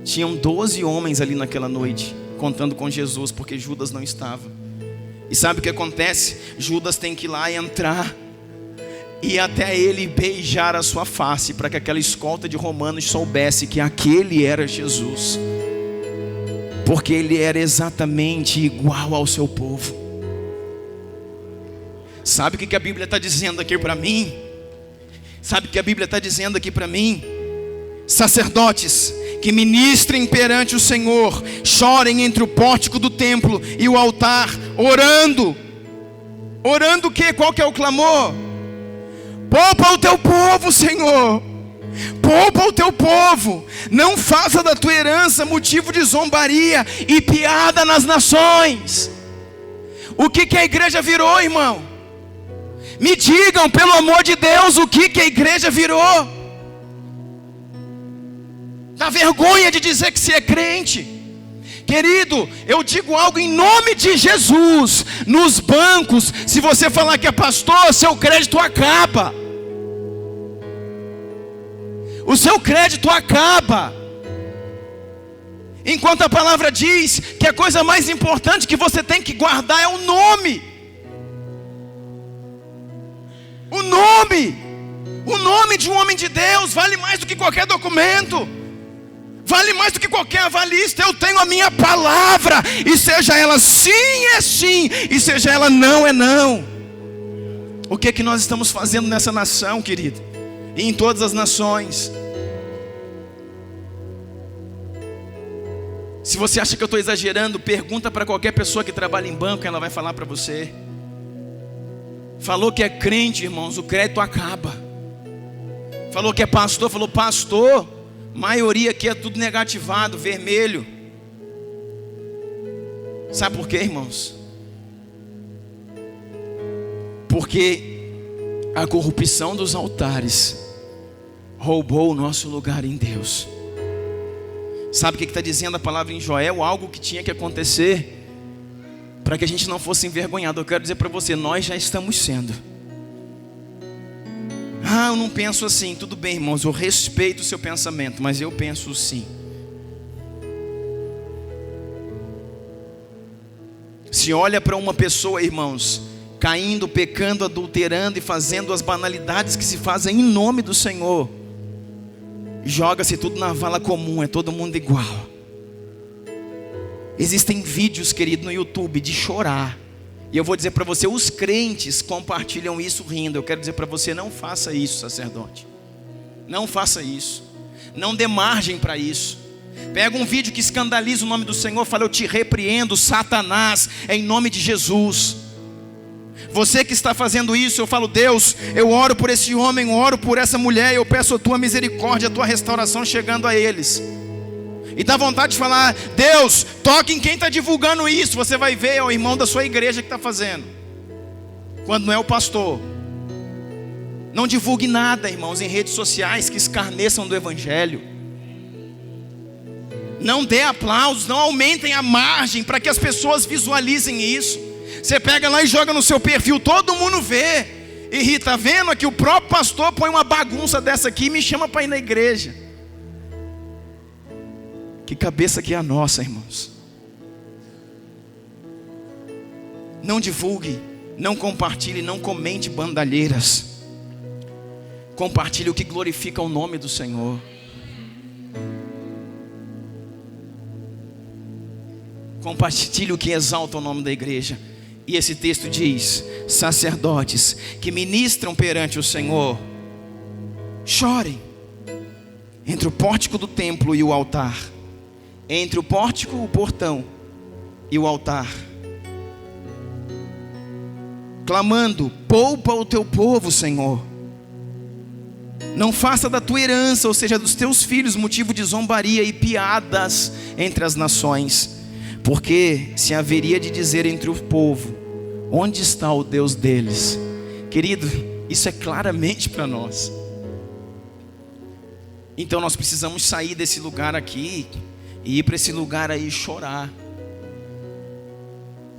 S2: Tinham 12 homens ali naquela noite, contando com Jesus, porque Judas não estava. E sabe o que acontece? Judas tem que ir lá e entrar e até ele beijar a sua face, para que aquela escolta de romanos soubesse que aquele era Jesus, porque ele era exatamente igual ao seu povo. Sabe o que a Bíblia está dizendo aqui para mim? Sabe o que a Bíblia está dizendo aqui para mim? Sacerdotes que ministrem perante o Senhor, chorem entre o pórtico do templo e o altar, orando. Orando o quê? Qual que é o clamor? Poupa o teu povo, Senhor. Poupa o teu povo. Não faça da tua herança motivo de zombaria e piada nas nações. O que a igreja virou, irmão? Me digam, pelo amor de Deus, o que a igreja virou? Dá vergonha de dizer que você é crente. Querido, eu digo algo em nome de Jesus. Nos bancos, se você falar que é pastor, seu crédito acaba. O seu crédito acaba. Enquanto a palavra diz que a coisa mais importante que você tem que guardar é o nome. O nome de um homem de Deus vale mais do que qualquer documento, vale mais do que qualquer avalista. Eu tenho a minha palavra, e seja ela sim é sim, e seja ela não é não. O que nós estamos fazendo nessa nação, querido? E em todas as nações. Se você acha que eu estou exagerando, pergunta para qualquer pessoa que trabalha em banco, ela vai falar para você. Falou que é crente, irmãos, o crédito acaba. Falou que é pastor, falou pastor, maioria aqui é tudo negativado, vermelho. Sabe por quê, irmãos? Porque a corrupção dos altares roubou o nosso lugar em Deus. Sabe o que está dizendo a palavra em Joel? Algo que tinha que acontecer para que a gente não fosse envergonhado. Eu quero dizer para você, nós já estamos sendo. Eu não penso assim. Tudo bem, irmãos, eu respeito o seu pensamento, mas eu penso sim. Se olha para uma pessoa, irmãos, caindo, pecando, adulterando e fazendo as banalidades que se fazem em nome do Senhor, joga-se tudo na vala comum, é todo mundo igual. Existem vídeos, querido, no YouTube de chorar, E eu vou dizer para você, os crentes compartilham isso rindo. Eu quero dizer para você, não faça isso, sacerdote. Não faça isso. Não dê margem para isso. Pega um vídeo que escandaliza o nome do Senhor, fala: eu te repreendo, Satanás, em nome de Jesus. Você que está fazendo isso, eu falo: Deus, eu oro por esse homem, eu oro por essa mulher, eu peço a tua misericórdia, a tua restauração chegando a eles. E dá vontade de falar: Deus, toque em quem está divulgando isso. Você vai ver, é o irmão da sua igreja que está fazendo, quando não é o pastor. Não divulgue nada, irmãos, em redes sociais que escarneçam do evangelho. Não dê aplausos, não aumentem a margem para que as pessoas visualizem isso. Você pega lá e joga no seu perfil, todo mundo vê. E tá vendo aqui, o próprio pastor põe uma bagunça dessa aqui e me chama para ir na igreja. Que cabeça que é a nossa, irmãos. Não divulgue, não compartilhe, não comente bandalheiras. Compartilhe o que glorifica o nome do Senhor. Compartilhe o que exalta o nome da igreja. E esse texto diz: sacerdotes que ministram perante o Senhor, chorem entre o pórtico do templo e o altar, entre o pórtico, o portão e o altar, clamando: poupa o teu povo, Senhor. Não faça da tua herança, ou seja, dos teus filhos, motivo de zombaria e piadas entre as nações. Porque se haveria de dizer entre o povo: onde está o Deus deles? Querido, isso é claramente para nós. Então nós precisamos sair desse lugar aqui e ir para esse lugar aí chorar.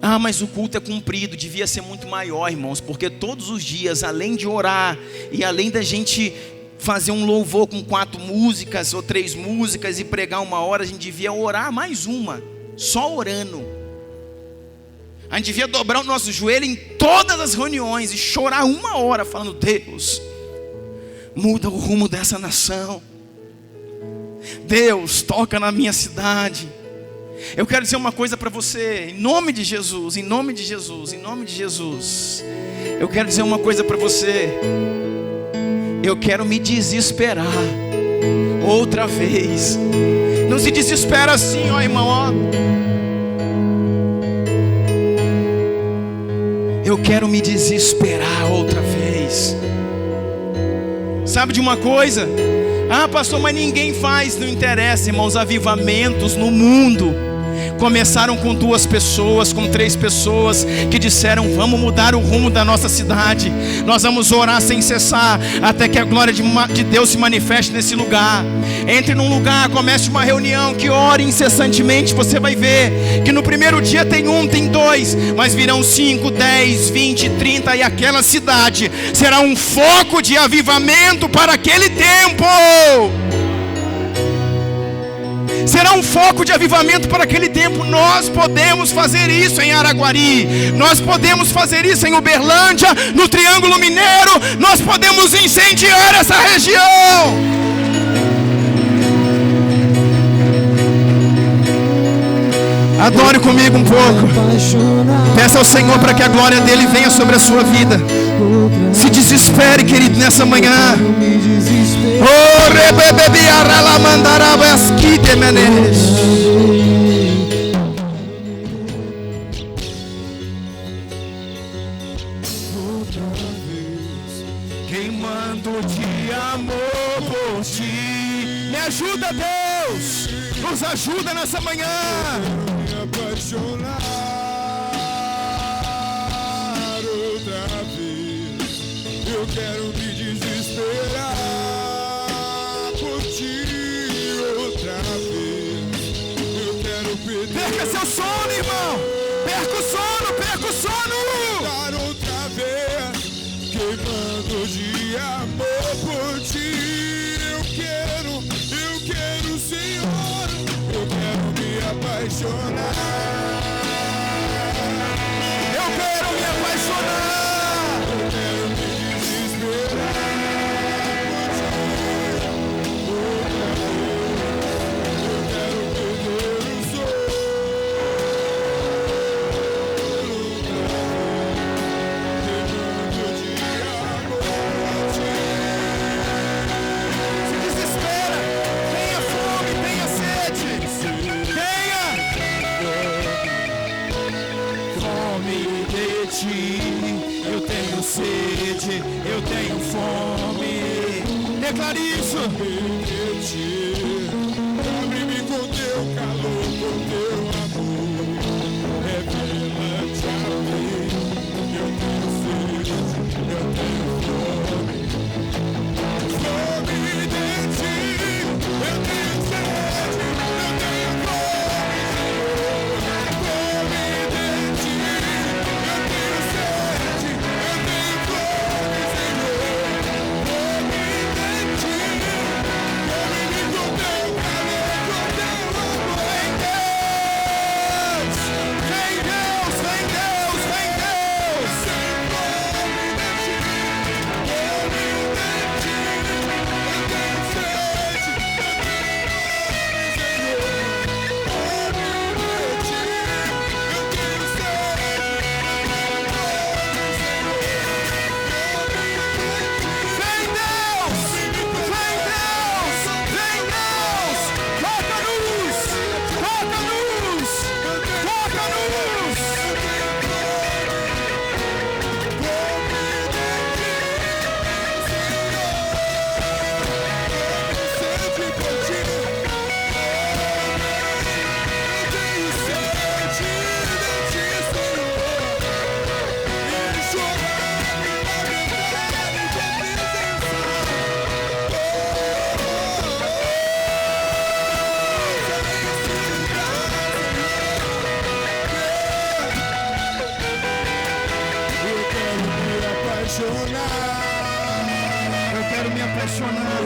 S2: Ah, mas o culto é cumprido, devia ser muito maior, irmãos. Porque todos os dias, além de orar e além da gente fazer um louvor com 4 músicas ou 3 músicas e pregar 1 hora, a gente devia orar mais uma, só orando. A gente devia dobrar o nosso joelho em todas as reuniões e chorar 1 hora falando: Deus, muda o rumo dessa nação. Deus, toca na minha cidade. Eu quero dizer uma coisa para você, em nome de Jesus, em nome de Jesus, em nome de Jesus. Eu quero dizer uma coisa para você. Eu quero me desesperar outra vez. Não se desespera assim, ó irmão, ó. Eu quero me desesperar outra vez. Sabe de uma coisa? Ah, pastor, mas ninguém faz. Não interessa, irmãos. Avivamentos no mundo começaram com 2 pessoas, com 3 pessoas que disseram: vamos mudar o rumo da nossa cidade. Nós vamos orar sem cessar até que a glória de Deus se manifeste nesse lugar. Entre num lugar, comece uma reunião, que ore incessantemente. Você vai ver que no primeiro dia tem 1, tem 2, mas virão 5, 10, 20, 30. E aquela cidade será um foco de avivamento para aquele tempo. Será um foco de avivamento para aquele tempo. Nós podemos fazer isso em Araguari. Nós podemos fazer isso em Uberlândia, no Triângulo Mineiro. Nós podemos incendiar essa região. Adore comigo um pouco. Peça ao Senhor para que a glória dele venha sobre a sua vida. Se desespere, querido, nessa manhã. Oh, rebebebi aralamandarabasquite menes. Queimando de amor por ti. Me ajuda, Deus. Nos ajuda nessa manhã. Me apaixonar outra vez. Eu quero me desesperar por ti outra vez. Eu quero perder. Perca seu sono, irmão. Perca o sono, perca o sono. Dar outra vez, queimando de amor por ti. Eu quero, Senhor. Eu quero me apaixonar. Eu quero me apaixonar. Eu quero me desesperar. Eu quero perder o sono. declare isso.
S3: Cobre-me com teu calor, com teu amor. Revela-te a mim. Eu tenho sede, eu tenho fome. Fome de ti. Eu tenho sede, eu tenho fome. Fome de ti. Eu tenho sede, eu tenho fome, Senhor. Fome de ti. Cobre-me com teu calor, com teu amor.
S2: Vem Deus, vem Deus, vem Deus.
S3: Sem fome de ti. Fome de ti. Eu tenho sede, eu tenho fome, Senhor. Fome de ti. Eu tenho sede, eu tenho fome, Senhor.
S2: Vem Deus, vem Deus, vem Deus. Toca-nos, toca-nos, toca-nos. Eu quero me apaixonar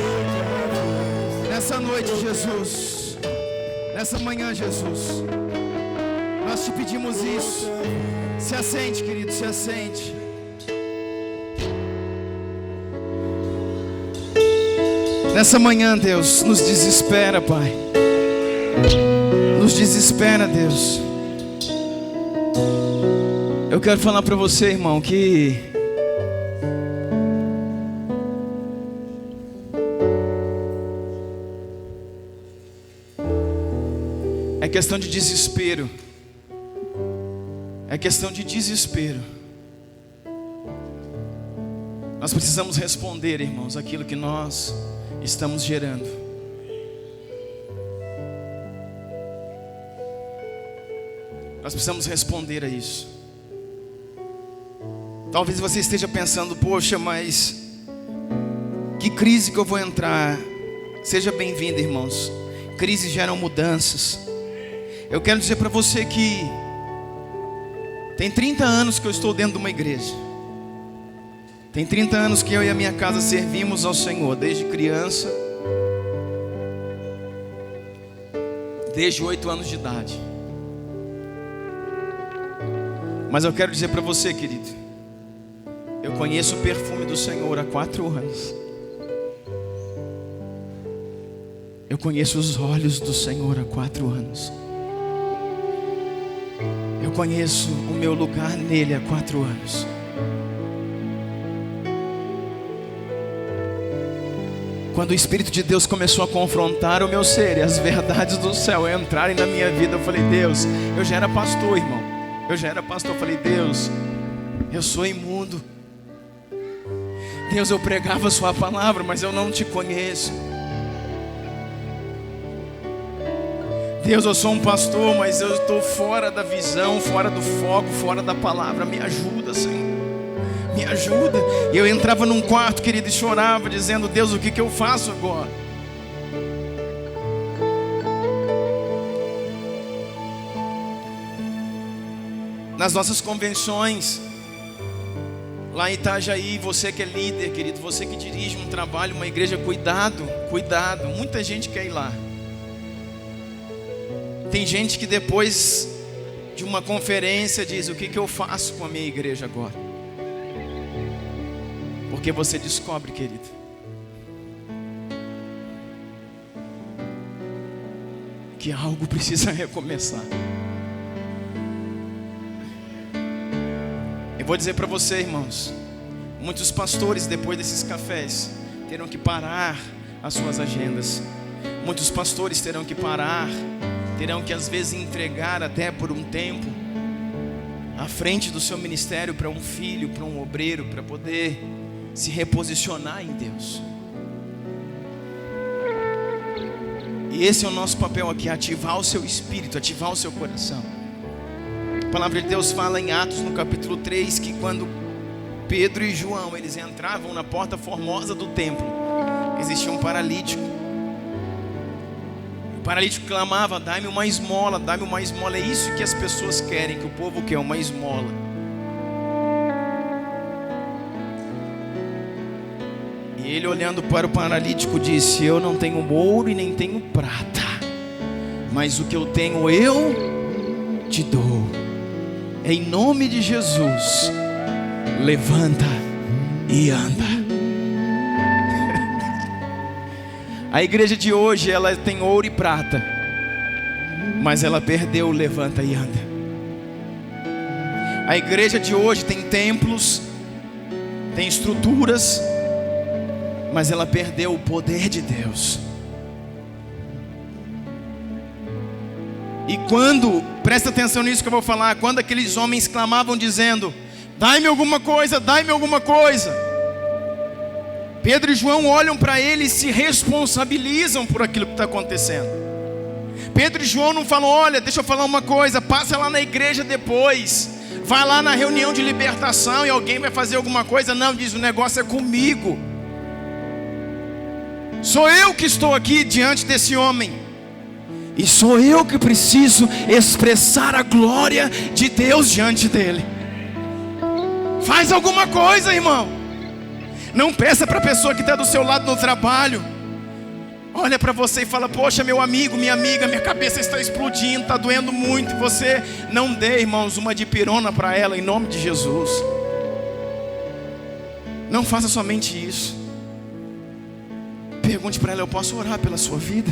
S2: nessa noite, Jesus. Nessa manhã, Jesus. Nós te pedimos isso. Se assente, querido, se assente. Nessa manhã, Deus, nos desespera, Pai. Nos desespera, Deus. Eu quero falar para você, irmão, que é questão de desespero. É questão de desespero. Nós precisamos responder, irmãos, aquilo que nós estamos gerando. Nós precisamos responder a isso. Talvez você esteja pensando, poxa, mas que crise que eu vou entrar? Seja bem-vindo, irmãos. Crises geram mudanças. Eu quero dizer para você que tem 30 anos que eu estou dentro de uma igreja. Tem 30 anos que eu e a minha casa servimos ao Senhor, desde criança, desde 8 anos de idade. Mas eu quero dizer para você, querido, eu conheço o perfume do Senhor há 4 anos. Eu conheço os olhos do Senhor há 4 anos. Eu conheço o meu lugar nele há 4 anos. Quando o Espírito de Deus começou a confrontar o meu ser e as verdades do céu entrarem na minha vida, eu falei, Deus, eu já era pastor, irmão. Eu já era pastor, eu falei, Deus, eu sou imundo. Deus, eu pregava a sua palavra, mas eu não te conheço. Deus, eu sou um pastor, mas eu estou fora da visão, fora do foco, fora da palavra. Me ajuda, Senhor. Me ajuda. E eu entrava num quarto, querido, e chorava, dizendo, Deus, o que eu faço agora? Nas nossas convenções, lá em Itajaí, você que é líder, querido, você que dirige um trabalho, uma igreja, cuidado, cuidado. Muita gente quer ir lá. Tem gente que depois de uma conferência diz, o que eu faço com a minha igreja agora? Porque você descobre, querido, que algo precisa recomeçar. Eu vou dizer para você, irmãos, muitos pastores depois desses cafés terão que parar as suas agendas. Muitos pastores terão que parar, terão que às vezes entregar até por um tempo à frente do seu ministério para um filho, para um obreiro, para poder se reposicionar em Deus. E esse é o nosso papel aqui, ativar o seu espírito, ativar o seu coração. A palavra de Deus fala em Atos no capítulo 3 que quando Pedro e João eles entravam na porta formosa do templo, existia um paralítico. O paralítico clamava: dai-me uma esmola, dai-me uma esmola. É isso que as pessoas querem, que o povo quer, uma esmola. E ele, olhando para o paralítico, disse: eu não tenho ouro e nem tenho prata, mas o que eu tenho eu te dou. Em nome de Jesus, levanta e anda. A igreja de hoje, ela tem ouro e prata, mas ela perdeu o levanta e anda. A igreja de hoje tem templos, tem estruturas, mas ela perdeu o poder de Deus. E quando, presta atenção nisso que eu vou falar, quando aqueles homens clamavam dizendo: dai-me alguma coisa, dai-me alguma coisa, Pedro e João olham para ele e se responsabilizam por aquilo que está acontecendo. Pedro e João não falam: olha, deixa eu falar uma coisa, passa lá na igreja depois, vai lá na reunião de libertação e alguém vai fazer alguma coisa. Não, diz: o negócio é comigo. Sou eu que estou aqui diante desse homem, e sou eu que preciso expressar a glória de Deus diante dele. Faz alguma coisa, irmão. Não peça para a pessoa que está do seu lado no trabalho. Olha para você e fala: poxa, meu amigo, minha amiga, minha cabeça está explodindo, está doendo muito. E você não dê, irmãos, uma dipirona para ela, em nome de Jesus. Não faça somente isso. Pergunte para ela: eu posso orar pela sua vida?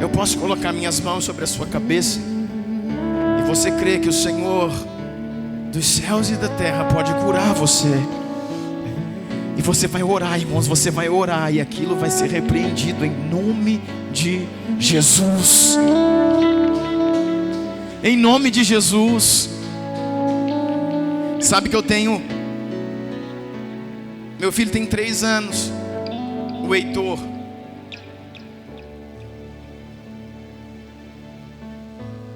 S2: Eu posso colocar minhas mãos sobre a sua cabeça? E você crê que o Senhor dos céus e da terra pode curar você? E você vai orar, irmãos, você vai orar, e aquilo vai ser repreendido em nome de Jesus. Em nome de Jesus. Sabe que eu tenho, meu filho tem 3 anos, o Heitor.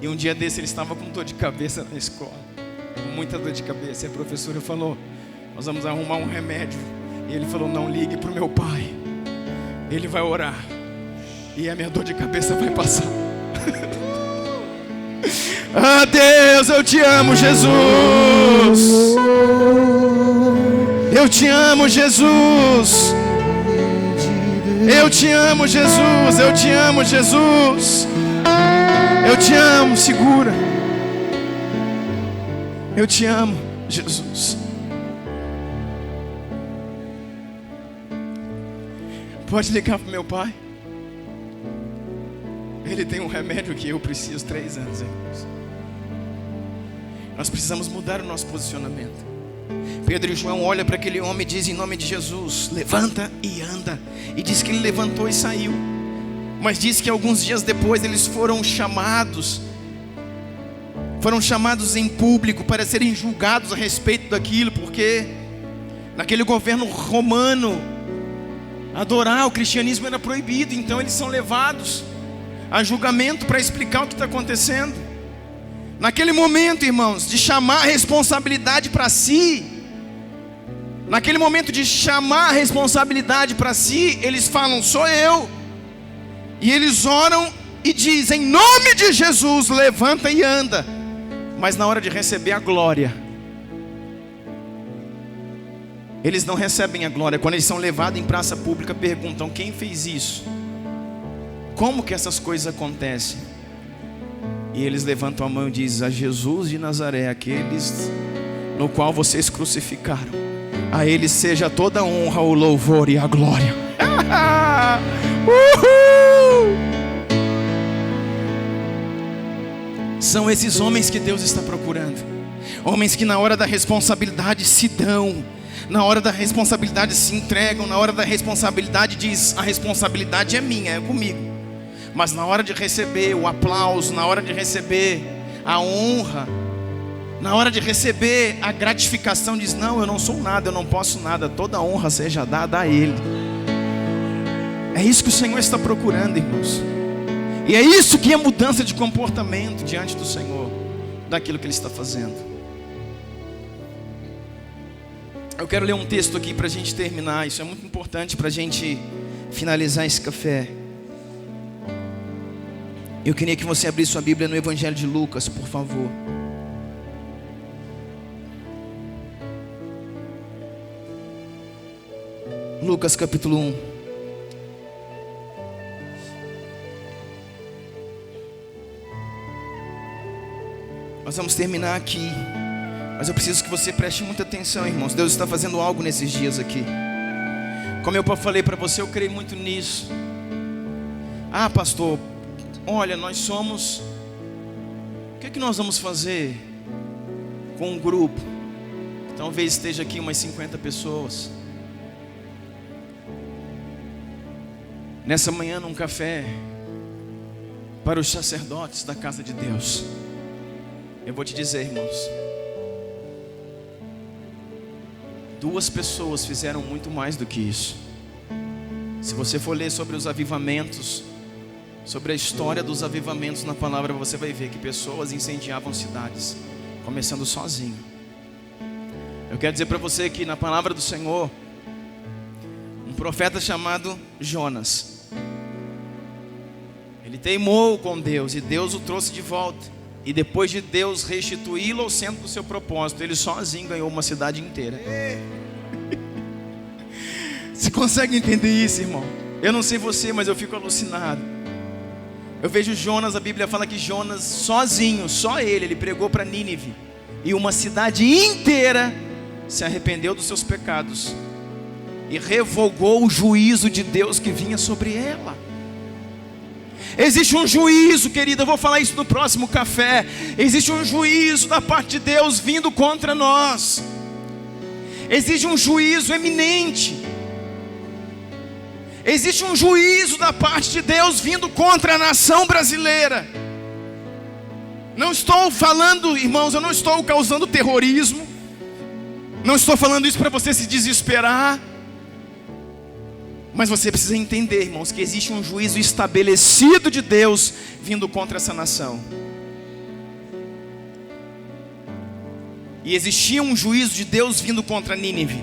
S2: E um dia desse ele estava com dor de cabeça na escola, com muita dor de cabeça. E a professora falou: nós vamos arrumar um remédio. E ele falou: não ligue para o meu pai, ele vai orar e a minha dor de cabeça vai passar. Ah, Deus, eu te amo, Jesus. Eu te amo, Jesus. Eu te amo, Jesus. Eu te amo, Jesus. Eu te amo, segura. Eu te amo, Jesus. Pode ligar para meu pai. Ele tem um remédio que eu preciso, 3 anos, irmãos. Nós precisamos mudar o nosso posicionamento. Pedro e João olham para aquele homem e dizem: em nome de Jesus, levanta e anda. E diz que ele levantou e saiu. Mas diz que alguns dias depois eles foram chamados em público para serem julgados a respeito daquilo, porque naquele governo romano adorar o cristianismo era proibido. Então eles são levados a julgamento para explicar o que está acontecendo. Naquele momento, irmãos, de chamar a responsabilidade para si, naquele momento de chamar a responsabilidade para si, eles falam: sou eu. E eles oram e dizem: em nome de Jesus, levanta e anda. Mas na hora de receber a glória, eles não recebem a glória. Quando eles são levados em praça pública, perguntam: quem fez isso? Como que essas coisas acontecem? E eles levantam a mão e dizem: a Jesus de Nazaré, aqueles no qual vocês crucificaram, a Ele seja toda a honra, o louvor e a glória. São esses homens que Deus está procurando. Homens que na hora da responsabilidade se dão, na hora da responsabilidade se entregam, na hora da responsabilidade diz: a responsabilidade é minha, é comigo. Mas na hora de receber o aplauso, na hora de receber a honra, na hora de receber a gratificação, diz: não, eu não sou nada, eu não posso nada, toda a honra seja dada a Ele. É isso que o Senhor está procurando, irmãos. E é isso que é mudança de comportamento diante do Senhor, daquilo que Ele está fazendo. Eu quero ler um texto aqui para a gente terminar. Isso é muito importante para a gente finalizar esse café. Eu queria que você abrisse sua Bíblia no Evangelho de Lucas, por favor. Lucas capítulo 1. Nós vamos terminar aqui, mas eu preciso que você preste muita atenção, irmãos. Deus está fazendo algo nesses dias aqui. Como eu falei para você, eu creio muito nisso. Ah, pastor, olha, nós somos... O que é que nós vamos fazer com um grupo? Talvez esteja aqui umas 50 pessoas. Nessa manhã, num café para os sacerdotes da casa de Deus. Eu vou te dizer, irmãos, 2 pessoas fizeram muito mais do que isso. Se você for ler sobre os avivamentos, sobre a história dos avivamentos na palavra, você vai ver que pessoas incendiavam cidades, começando sozinho. Eu quero dizer para você que na palavra do Senhor, um profeta chamado Jonas, ele teimou com Deus e Deus o trouxe de volta. E depois de Deus restituí-lo ao centro do seu propósito, ele sozinho ganhou uma cidade inteira. Você consegue entender isso, irmão? Eu não sei você, mas eu fico alucinado. Eu vejo Jonas, a Bíblia fala que Jonas sozinho, só ele pregou para Nínive. E uma cidade inteira se arrependeu dos seus pecados e revogou o juízo de Deus que vinha sobre ela. Existe um juízo, querida, eu vou falar isso no próximo café. Existe um juízo da parte de Deus vindo contra nós. Existe um juízo eminente. Existe um juízo da parte de Deus vindo contra a nação brasileira. Não estou falando, irmãos, eu não estou causando terrorismo. Não estou falando isso para você se desesperar. Mas você precisa entender, irmãos, que existe um juízo estabelecido de Deus vindo contra essa nação. E existia um juízo de Deus vindo contra Nínive.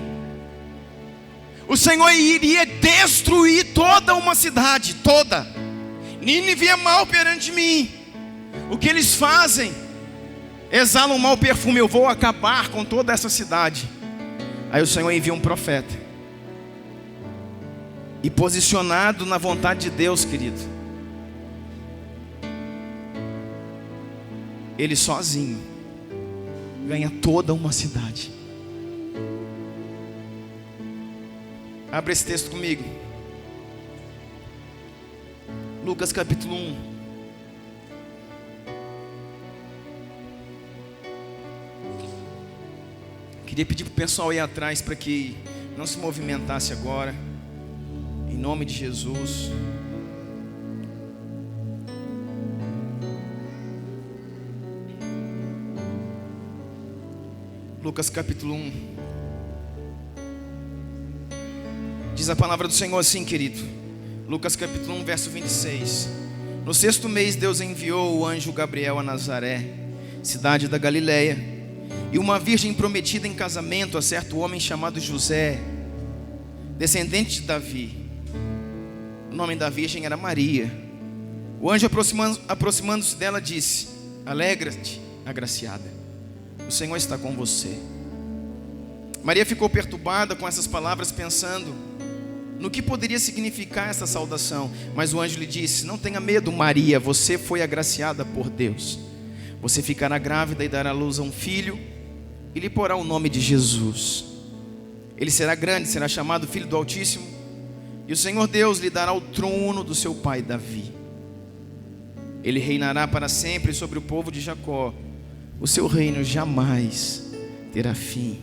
S2: O Senhor iria destruir toda uma cidade, toda. Nínive é mal perante mim. O que eles fazem? Exalam um mau perfume. Eu vou acabar com toda essa cidade. Aí o Senhor envia um profeta. E posicionado na vontade de Deus, querido, ele sozinho ganha toda uma cidade. Abre esse texto comigo. Lucas capítulo 1. Queria pedir para o pessoal aí atrás para que não se movimentasse agora. Em nome de Jesus. Lucas capítulo 1. Diz a palavra do Senhor assim, querido. Lucas capítulo 1, verso 26. No 6º mês Deus enviou o anjo Gabriel a Nazaré, cidade da Galileia, e uma virgem prometida em casamento a certo homem chamado José, descendente de Davi. O nome da virgem era Maria. O anjo aproximando-se dela disse: alegra-te, agraciada, o Senhor está com você. Maria ficou perturbada com essas palavras, pensando no que poderia significar essa saudação. Mas o anjo lhe disse: não tenha medo, Maria, você foi agraciada por Deus. Você ficará grávida e dará à luz a um filho, e lhe porá o nome de Jesus. Ele será grande, será chamado Filho do Altíssimo, e o Senhor Deus lhe dará o trono do seu pai Davi. Ele reinará para sempre sobre o povo de Jacó. O seu reino jamais terá fim.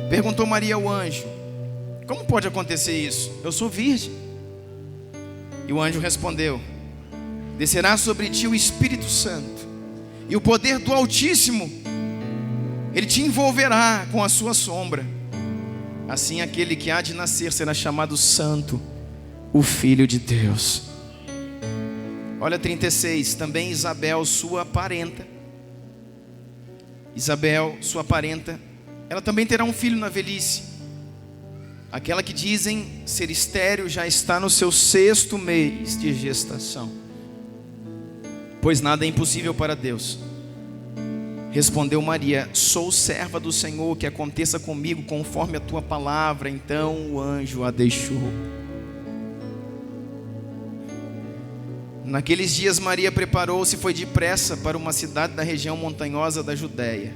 S2: Perguntou Maria ao anjo: como pode acontecer isso? Eu sou virgem. E o anjo respondeu: descerá sobre ti o Espírito Santo, e o poder do Altíssimo, ele te envolverá com a sua sombra. Assim aquele que há de nascer será chamado santo o Filho de Deus. Olha 36, também Isabel, sua parenta. Isabel, sua parenta, ela também terá um filho na velhice. Aquela que dizem ser estéril já está no seu 6º mês de gestação, pois nada é impossível para Deus. Respondeu Maria: sou serva do Senhor, que aconteça comigo conforme a tua palavra. Então o anjo a deixou. Naqueles dias Maria preparou-se e foi depressa para uma cidade da região montanhosa da Judéia.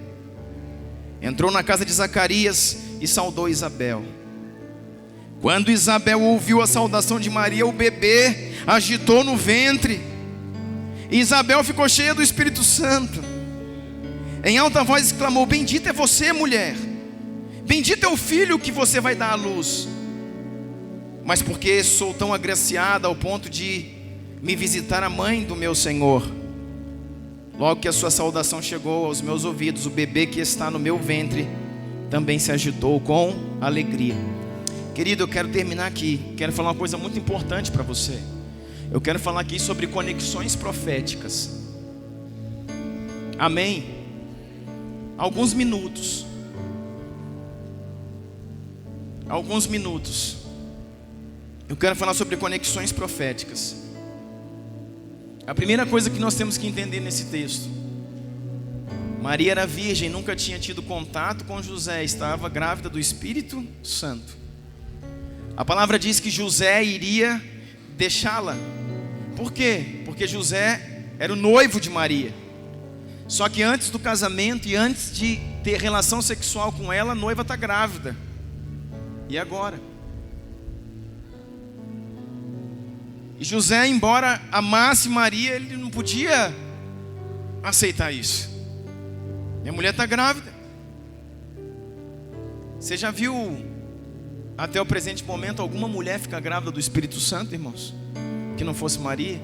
S2: Entrou na casa de Zacarias e saudou Isabel. Quando Isabel ouviu a saudação de Maria, o bebê agitou no ventre. E Isabel ficou cheia do Espírito Santo. Em alta voz exclamou: bendita é você, mulher, bendito é o filho que você vai dar à luz. Mas porque sou tão agraciada ao ponto de me visitar a mãe do meu Senhor? Logo que a sua saudação chegou aos meus ouvidos, o bebê que está no meu ventre também se agitou com alegria. Querido, eu quero terminar aqui. Quero falar uma coisa muito importante para você. Eu quero falar aqui sobre conexões proféticas. Amém? Alguns minutos. Eu quero falar sobre conexões proféticas. A primeira coisa que nós temos que entender nesse texto: Maria era virgem, nunca tinha tido contato com José, estava grávida do Espírito Santo. A palavra diz que José iria deixá-la. Por quê? Porque José era o noivo de Maria. Só que antes do casamento e antes de ter relação sexual com ela, a noiva está grávida. E agora? E José, embora amasse Maria, ele não podia aceitar isso. Minha mulher está grávida. Você já viu, até o presente momento, alguma mulher ficar grávida do Espírito Santo, irmãos? Que não fosse Maria?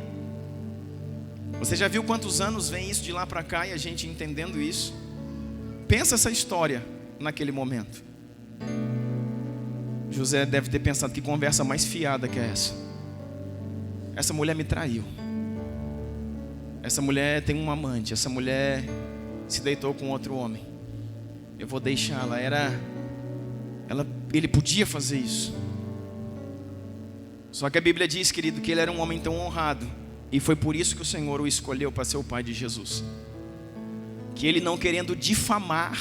S2: Você já viu quantos anos vem isso de lá para cá e a gente entendendo isso? Pensa essa história naquele momento. José deve ter pensado: que conversa mais fiada que é essa? Essa mulher me traiu. Essa mulher tem um amante. Essa mulher se deitou com outro homem. Eu vou deixá-la. Ele podia fazer isso. Só que a Bíblia diz, querido, que ele era um homem tão honrado, e foi por isso que o Senhor o escolheu para ser o pai de Jesus. Que ele, não querendo difamar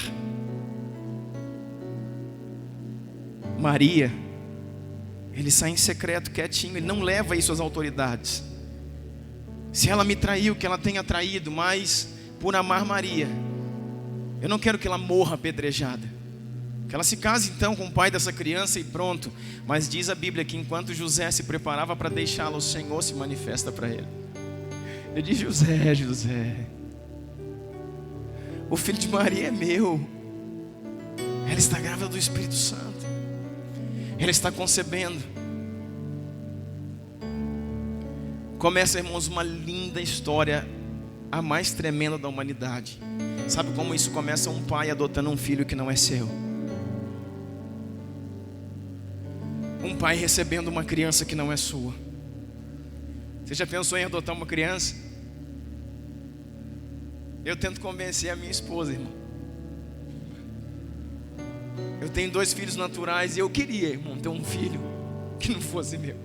S2: Maria, ele sai em secreto, quietinho. Ele não leva isso às autoridades. Se ela me traiu, que ela tenha traído, mas por amar Maria, eu não quero que ela morra apedrejada. Que ela se case então com o pai dessa criança e pronto. Mas diz a Bíblia que enquanto José se preparava para deixá-la, o Senhor se manifesta para ele. Ele diz: José, o filho de Maria é meu. Ela está grávida do Espírito Santo. Ela está concebendo. Começa, irmãos, uma linda história, a mais tremenda da humanidade. Sabe como isso começa? Um pai adotando um filho que não é seu. Um pai recebendo uma criança que não é sua. Você já pensou em adotar uma criança? Eu tento convencer a minha esposa, irmão. Eu tenho 2 filhos naturais e eu queria, irmão, ter um filho que não fosse meu.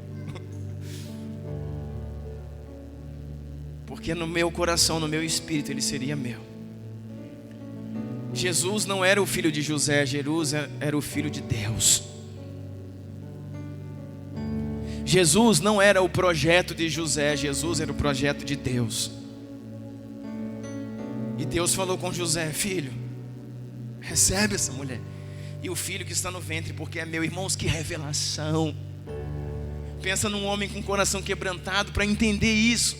S2: Porque no meu coração, no meu espírito, ele seria meu. Jesus não era o filho de José, Jesus era o filho de Deus. Jesus não era o projeto de José, Jesus era o projeto de Deus. E Deus falou com José: filho, recebe essa mulher e o filho que está no ventre, porque é meu. Irmãos, que revelação. Pensa num homem com o coração quebrantado para entender isso.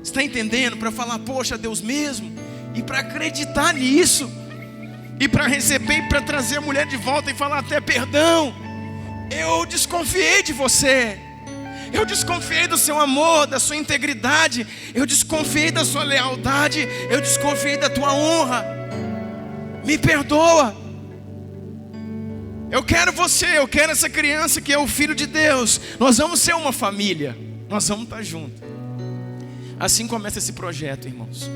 S2: Está entendendo? Para falar: poxa, Deus mesmo. E para acreditar nisso. E para receber e para trazer a mulher de volta e falar até: perdão, eu desconfiei de você. Eu desconfiei do seu amor, da sua integridade. Eu desconfiei da sua lealdade. Eu desconfiei da tua honra. Me perdoa. Eu quero você, eu quero essa criança que é o filho de Deus. Nós vamos ser uma família, nós vamos estar juntos. Assim começa esse projeto, irmãos.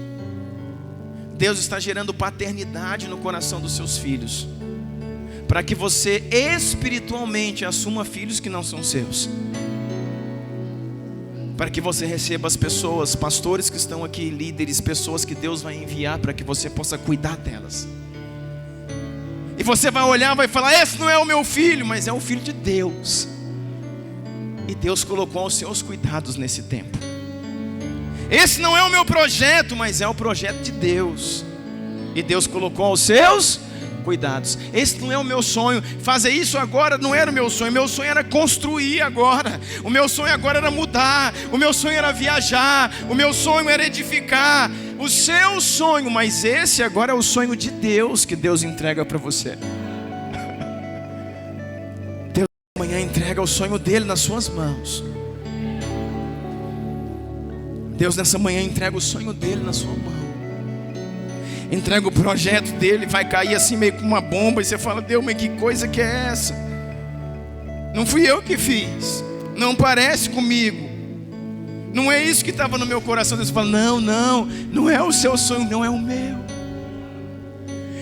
S2: Deus está gerando paternidade no coração dos seus filhos, para que você espiritualmente assuma filhos que não são seus, para que você receba as pessoas, pastores que estão aqui, líderes, pessoas que Deus vai enviar para que você possa cuidar delas. E você vai olhar, vai falar: esse não é o meu filho, mas é o filho de Deus. E Deus colocou os seus cuidados nesse tempo. Esse não é o meu projeto, mas é o projeto de Deus. E Deus colocou os seus cuidados. Esse não é o meu sonho. Fazer isso agora não era o meu sonho. Meu sonho era construir agora. O meu sonho agora era mudar. O meu sonho era viajar. O meu sonho era edificar. O seu sonho, mas esse agora é o sonho de Deus, que Deus entrega para você. Deus amanhã entrega o sonho dele nas suas mãos. Deus nessa manhã entrega o sonho dele na sua mão. Entrega o projeto dele, vai cair assim meio com uma bomba. E você fala: Deus, mas que coisa que é essa? Não fui eu que fiz. Não parece comigo. Não é isso que estava no meu coração. Deus fala: não é o seu sonho, não é o meu.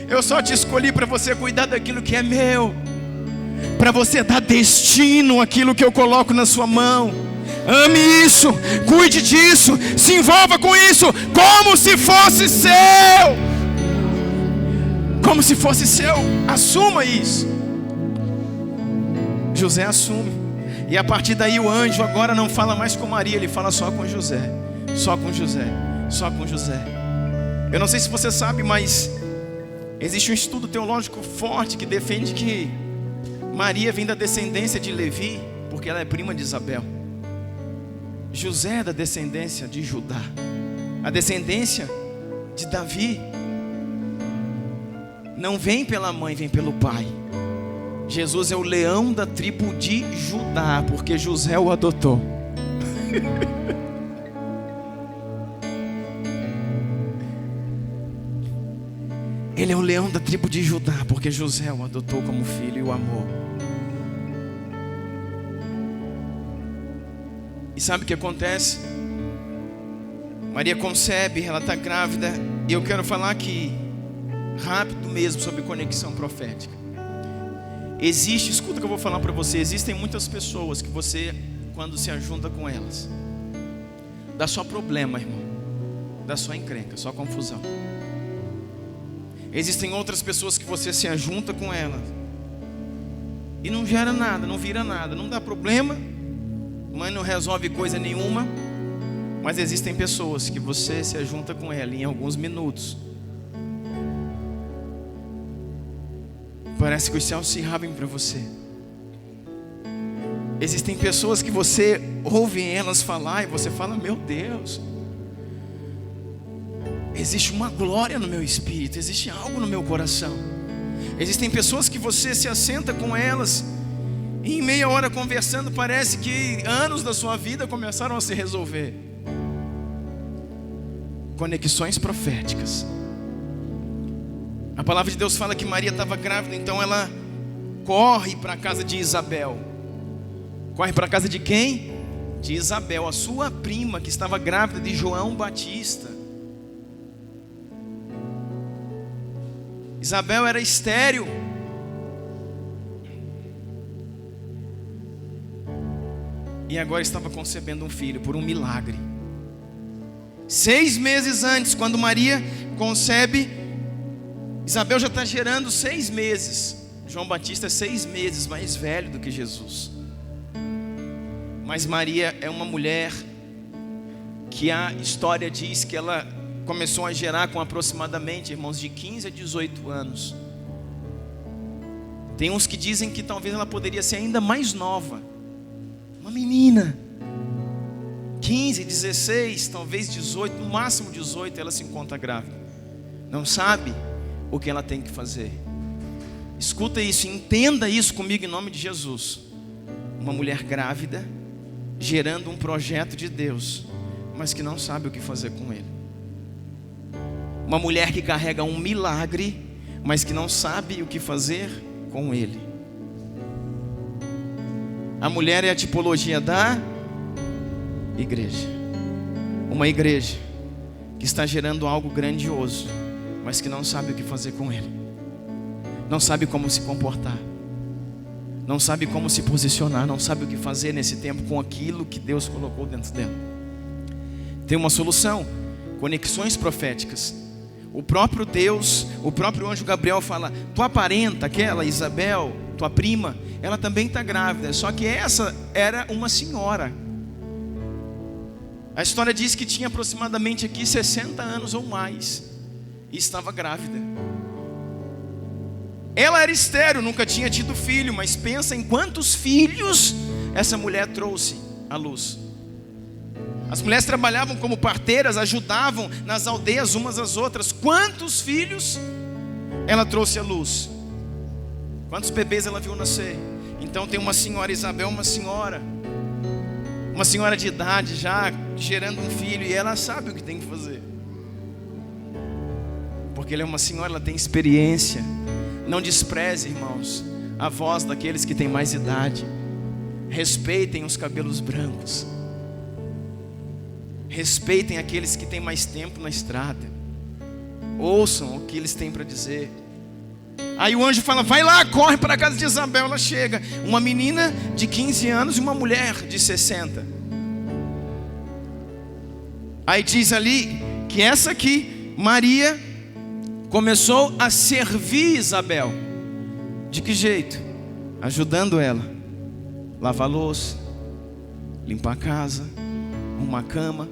S2: Eu só te escolhi para você cuidar daquilo que é meu, para você dar destino àquilo que eu coloco na sua mão. Ame isso, cuide disso, se envolva com isso, como se fosse seu. Como se fosse seu, assuma isso. José assume. E a partir daí o anjo agora não fala mais com Maria, ele fala só com José. Só com José, só com José. Eu não sei se você sabe, mas existe um estudo teológico forte que defende que Maria vem da descendência de Levi, porque ela é prima de Isabel. José é da descendência de Judá, a descendência de Davi. Não vem pela mãe, vem pelo pai. Jesus é o leão da tribo de Judá, porque José o adotou. Ele é o leão da tribo de Judá, porque José o adotou como filho e o amou. E sabe o que acontece? Maria concebe, ela está grávida. E eu quero falar aqui, rápido mesmo, sobre conexão profética. Escuta o que eu vou falar para você. Existem muitas pessoas que você, quando se ajunta com elas, dá só problema, irmão. Dá só encrenca, só confusão. Existem outras pessoas que você se ajunta com elas e não gera nada, não vira nada, não dá problema, mas não resolve coisa nenhuma. Mas existem pessoas que você se ajunta com ela em alguns minutos, parece que os céus se abrem para você. Existem pessoas que você ouve elas falar e você fala: meu Deus, existe uma glória no meu espírito, existe algo no meu coração. Existem pessoas que você se assenta com elas e em meia hora conversando, parece que anos da sua vida começaram a se resolver. Conexões proféticas. A palavra de Deus fala que Maria estava grávida, então ela corre para a casa de Isabel. Corre para a casa de quem? De Isabel, a sua prima, que estava grávida de João Batista. Isabel era estéril. E agora estava concebendo um filho por um milagre. 6 meses antes, quando Maria concebe, Isabel já está gerando 6 meses. João Batista é 6 meses mais velho do que Jesus. Mas Maria é uma mulher que a história diz que ela começou a gerar com aproximadamente, irmãos, de 15 a 18 anos. Tem uns que dizem que talvez ela poderia ser ainda mais nova. Uma menina, 15, 16, talvez 18, no máximo 18, ela se encontra grávida. Não sabe o que ela tem que fazer. Escuta isso, entenda isso comigo em nome de Jesus. Uma mulher grávida, gerando um projeto de Deus, mas que não sabe o que fazer com ele. Uma mulher que carrega um milagre, mas que não sabe o que fazer com ele. A mulher é a tipologia da igreja. Uma igreja que está gerando algo grandioso, mas que não sabe o que fazer com ele. Não sabe como se comportar. Não sabe como se posicionar. Não sabe o que fazer nesse tempo com aquilo que Deus colocou dentro dela. Tem uma solução: conexões proféticas. O próprio Deus, o próprio anjo Gabriel fala: tua parenta, aquela Isabel, tua prima, ela também está grávida. Só que essa era uma senhora. A história diz que tinha aproximadamente aqui 60 anos ou mais, e estava grávida. Ela era estéril, nunca tinha tido filho, mas pensa em quantos filhos essa mulher trouxe à luz. As mulheres trabalhavam como parteiras, ajudavam nas aldeias umas às outras. Quantos filhos ela trouxe à luz? Quantos bebês ela viu nascer? Então tem uma senhora Isabel, uma senhora de idade já, gerando um filho, e ela sabe o que tem que fazer, porque ela é uma senhora, ela tem experiência. Não despreze, irmãos, a voz daqueles que têm mais idade. Respeitem os cabelos brancos. Respeitem aqueles que têm mais tempo na estrada. Ouçam o que eles têm para dizer. Aí o anjo fala: vai lá, corre para a casa de Isabel. Ela chega, uma menina de 15 anos e uma mulher de 60. Aí diz ali que essa aqui, Maria, começou a servir Isabel. De que jeito? Ajudando ela, lavar louça, limpar a casa, arrumar a cama.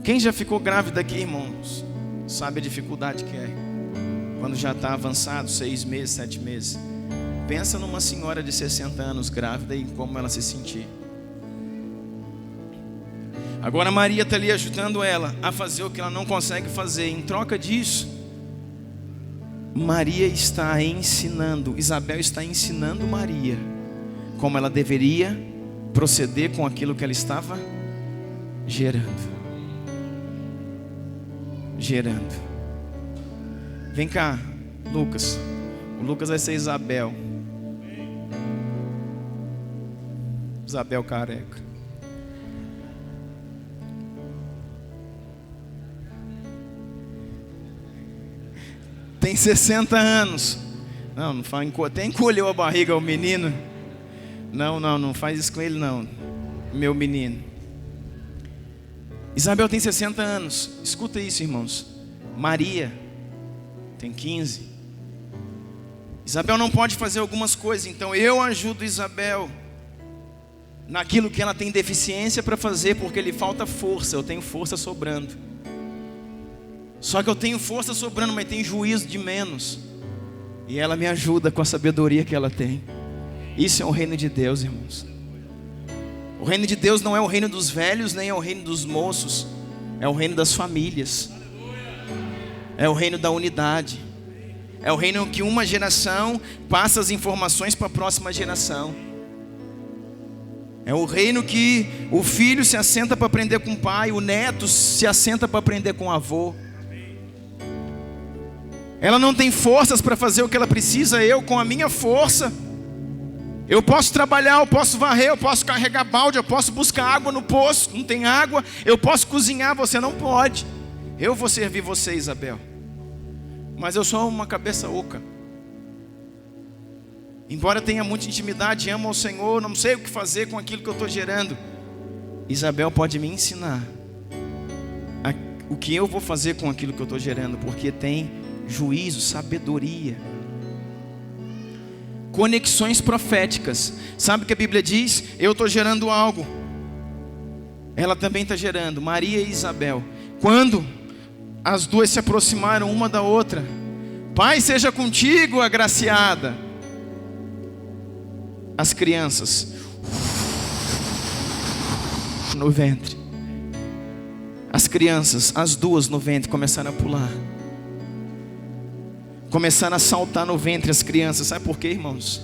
S2: Quem já ficou grávida aqui, irmãos, sabe a dificuldade que é quando já está avançado, 6 meses, 7 meses. Pensa numa senhora de 60 anos grávida e como ela se sentir. Agora Maria está ali ajudando ela a fazer o que ela não consegue fazer. Em troca disso, Maria está ensinando, Isabel está ensinando Maria como ela deveria proceder com aquilo que ela estava gerando. Vem cá, Lucas. O Lucas vai ser Isabel. Isabel careca. Tem 60 anos. Não faz, até encolheu a barriga o menino. Não faz isso com ele não, meu menino. Isabel tem 60 anos. Escuta isso, irmãos. Maria tem 15. Isabel não pode fazer algumas coisas, então eu ajudo Isabel naquilo que ela tem deficiência para fazer, porque lhe falta força. Eu tenho força sobrando. Só que eu tenho força sobrando, mas tem juízo de menos. E ela me ajuda com a sabedoria que ela tem. Isso é o reino de Deus, irmãos. O reino de Deus não é o reino dos velhos, nem é o reino dos moços. É o reino das famílias. É o reino da unidade. É o reino que uma geração passa as informações para a próxima geração. É o reino que o filho se assenta para aprender com o pai, o neto se assenta para aprender com o avô. Ela não tem forças para fazer o que ela precisa. Eu, com a minha força, eu posso trabalhar, eu posso varrer, eu posso carregar balde, eu posso buscar água no poço. Não tem água, eu posso cozinhar, você não pode. Eu vou servir você, Isabel. Mas eu sou uma cabeça oca. Embora tenha muita intimidade, amo ao Senhor, não sei o que fazer com aquilo que eu estou gerando. Isabel pode me ensinar o que eu vou fazer com aquilo que eu estou gerando, porque tem juízo, sabedoria. Conexões proféticas. Sabe o que a Bíblia diz? Eu estou gerando algo, ela também está gerando. Maria e Isabel, quando as duas se aproximaram uma da outra, Pai seja contigo, agraciada. As crianças no ventre, as crianças, as duas no ventre, começaram a pular, começaram a saltar no ventre as crianças. Sabe por quê, irmãos?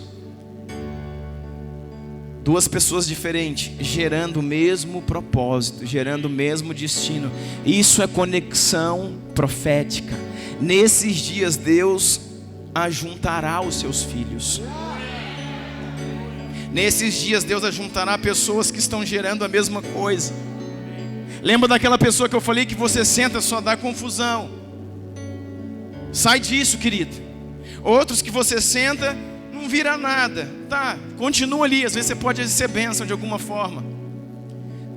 S2: Duas pessoas diferentes, gerando o mesmo propósito, gerando o mesmo destino. Isso é conexão profética. Nesses dias Deus ajuntará os seus filhos. Nesses dias Deus ajuntará pessoas que estão gerando a mesma coisa. Lembra daquela pessoa que eu falei que você senta só dá confusão? Sai disso, querido. Outros que você senta não vira nada. Tá, continua ali, às vezes você pode ser bênção de alguma forma.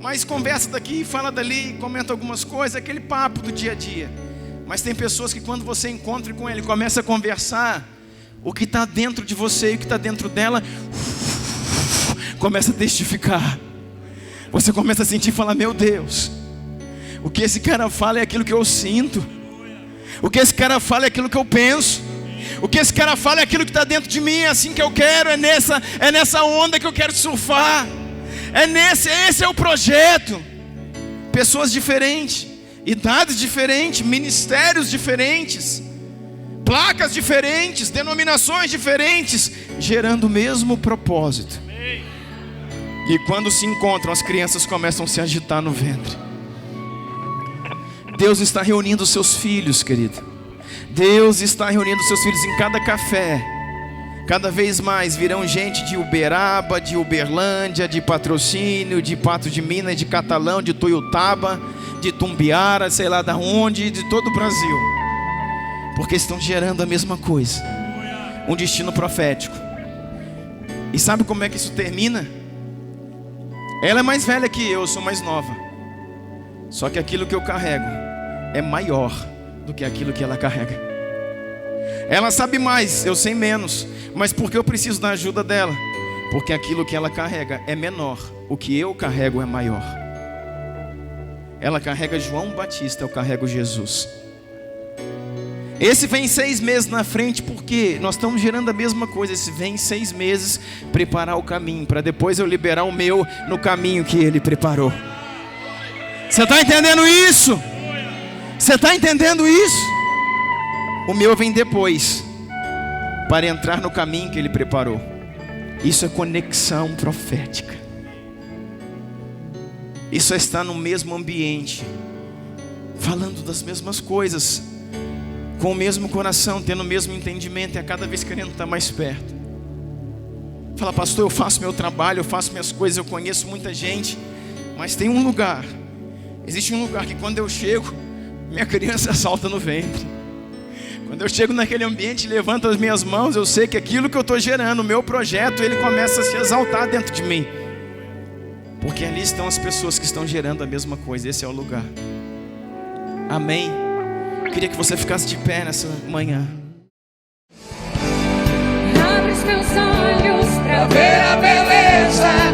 S2: Mas conversa daqui, fala dali, comenta algumas coisas, aquele papo do dia a dia. Mas tem pessoas que quando você encontra com ele, começa a conversar, o que está dentro de você e o que está dentro dela começa a testificar. Você começa a sentir e falar: meu Deus, o que esse cara fala é aquilo que eu sinto. O que esse cara fala é aquilo que eu penso. O que esse cara fala é aquilo que está dentro de mim. É assim que eu quero, é nessa onda que eu quero surfar. Esse é o projeto. Pessoas diferentes, idades diferentes, ministérios diferentes, placas diferentes, denominações diferentes, gerando o mesmo propósito. E quando se encontram, as crianças começam a se agitar no ventre. Deus está reunindo os seus filhos, querido. Deus está reunindo os seus filhos em cada café. Cada vez mais virão gente de Uberaba, de Uberlândia, de Patrocínio, de Patos de Minas, de Catalão, de Tuiutaba, de Tumbiara, sei lá da onde, de todo o Brasil. Porque estão gerando a mesma coisa. Um destino profético. E sabe como é que isso termina? Ela é mais velha que eu sou mais nova. Só que aquilo que eu carrego é maior do que aquilo que ela carrega. Ela sabe mais, eu sei menos. Mas por que eu preciso da ajuda dela? Porque aquilo que ela carrega é menor. O que eu carrego é maior. Ela carrega João Batista, eu carrego Jesus. Esse vem 6 meses na frente, porque nós estamos gerando a mesma coisa. Esse vem 6 meses preparar o caminho, para depois eu liberar o meu no caminho que ele preparou. Você está entendendo isso? Você está entendendo isso? O meu vem depois, para entrar no caminho que ele preparou. Isso é conexão profética. Isso é estar no mesmo ambiente, falando das mesmas coisas, com o mesmo coração, tendo o mesmo entendimento, e a cada vez querendo estar mais perto. Fala: pastor, eu faço meu trabalho, eu faço minhas coisas, eu conheço muita gente, mas tem um lugar, existe um lugar que quando eu chego, minha criança salta no ventre. Quando eu chego naquele ambiente, levanto as minhas mãos, eu sei que aquilo que eu estou gerando, o meu projeto, ele começa a se exaltar dentro de mim. Porque ali estão as pessoas que estão gerando a mesma coisa. Esse é o lugar. Amém? Eu queria que você ficasse de pé nessa manhã.
S1: Abre os meus olhos pra ver
S3: Ver a beleza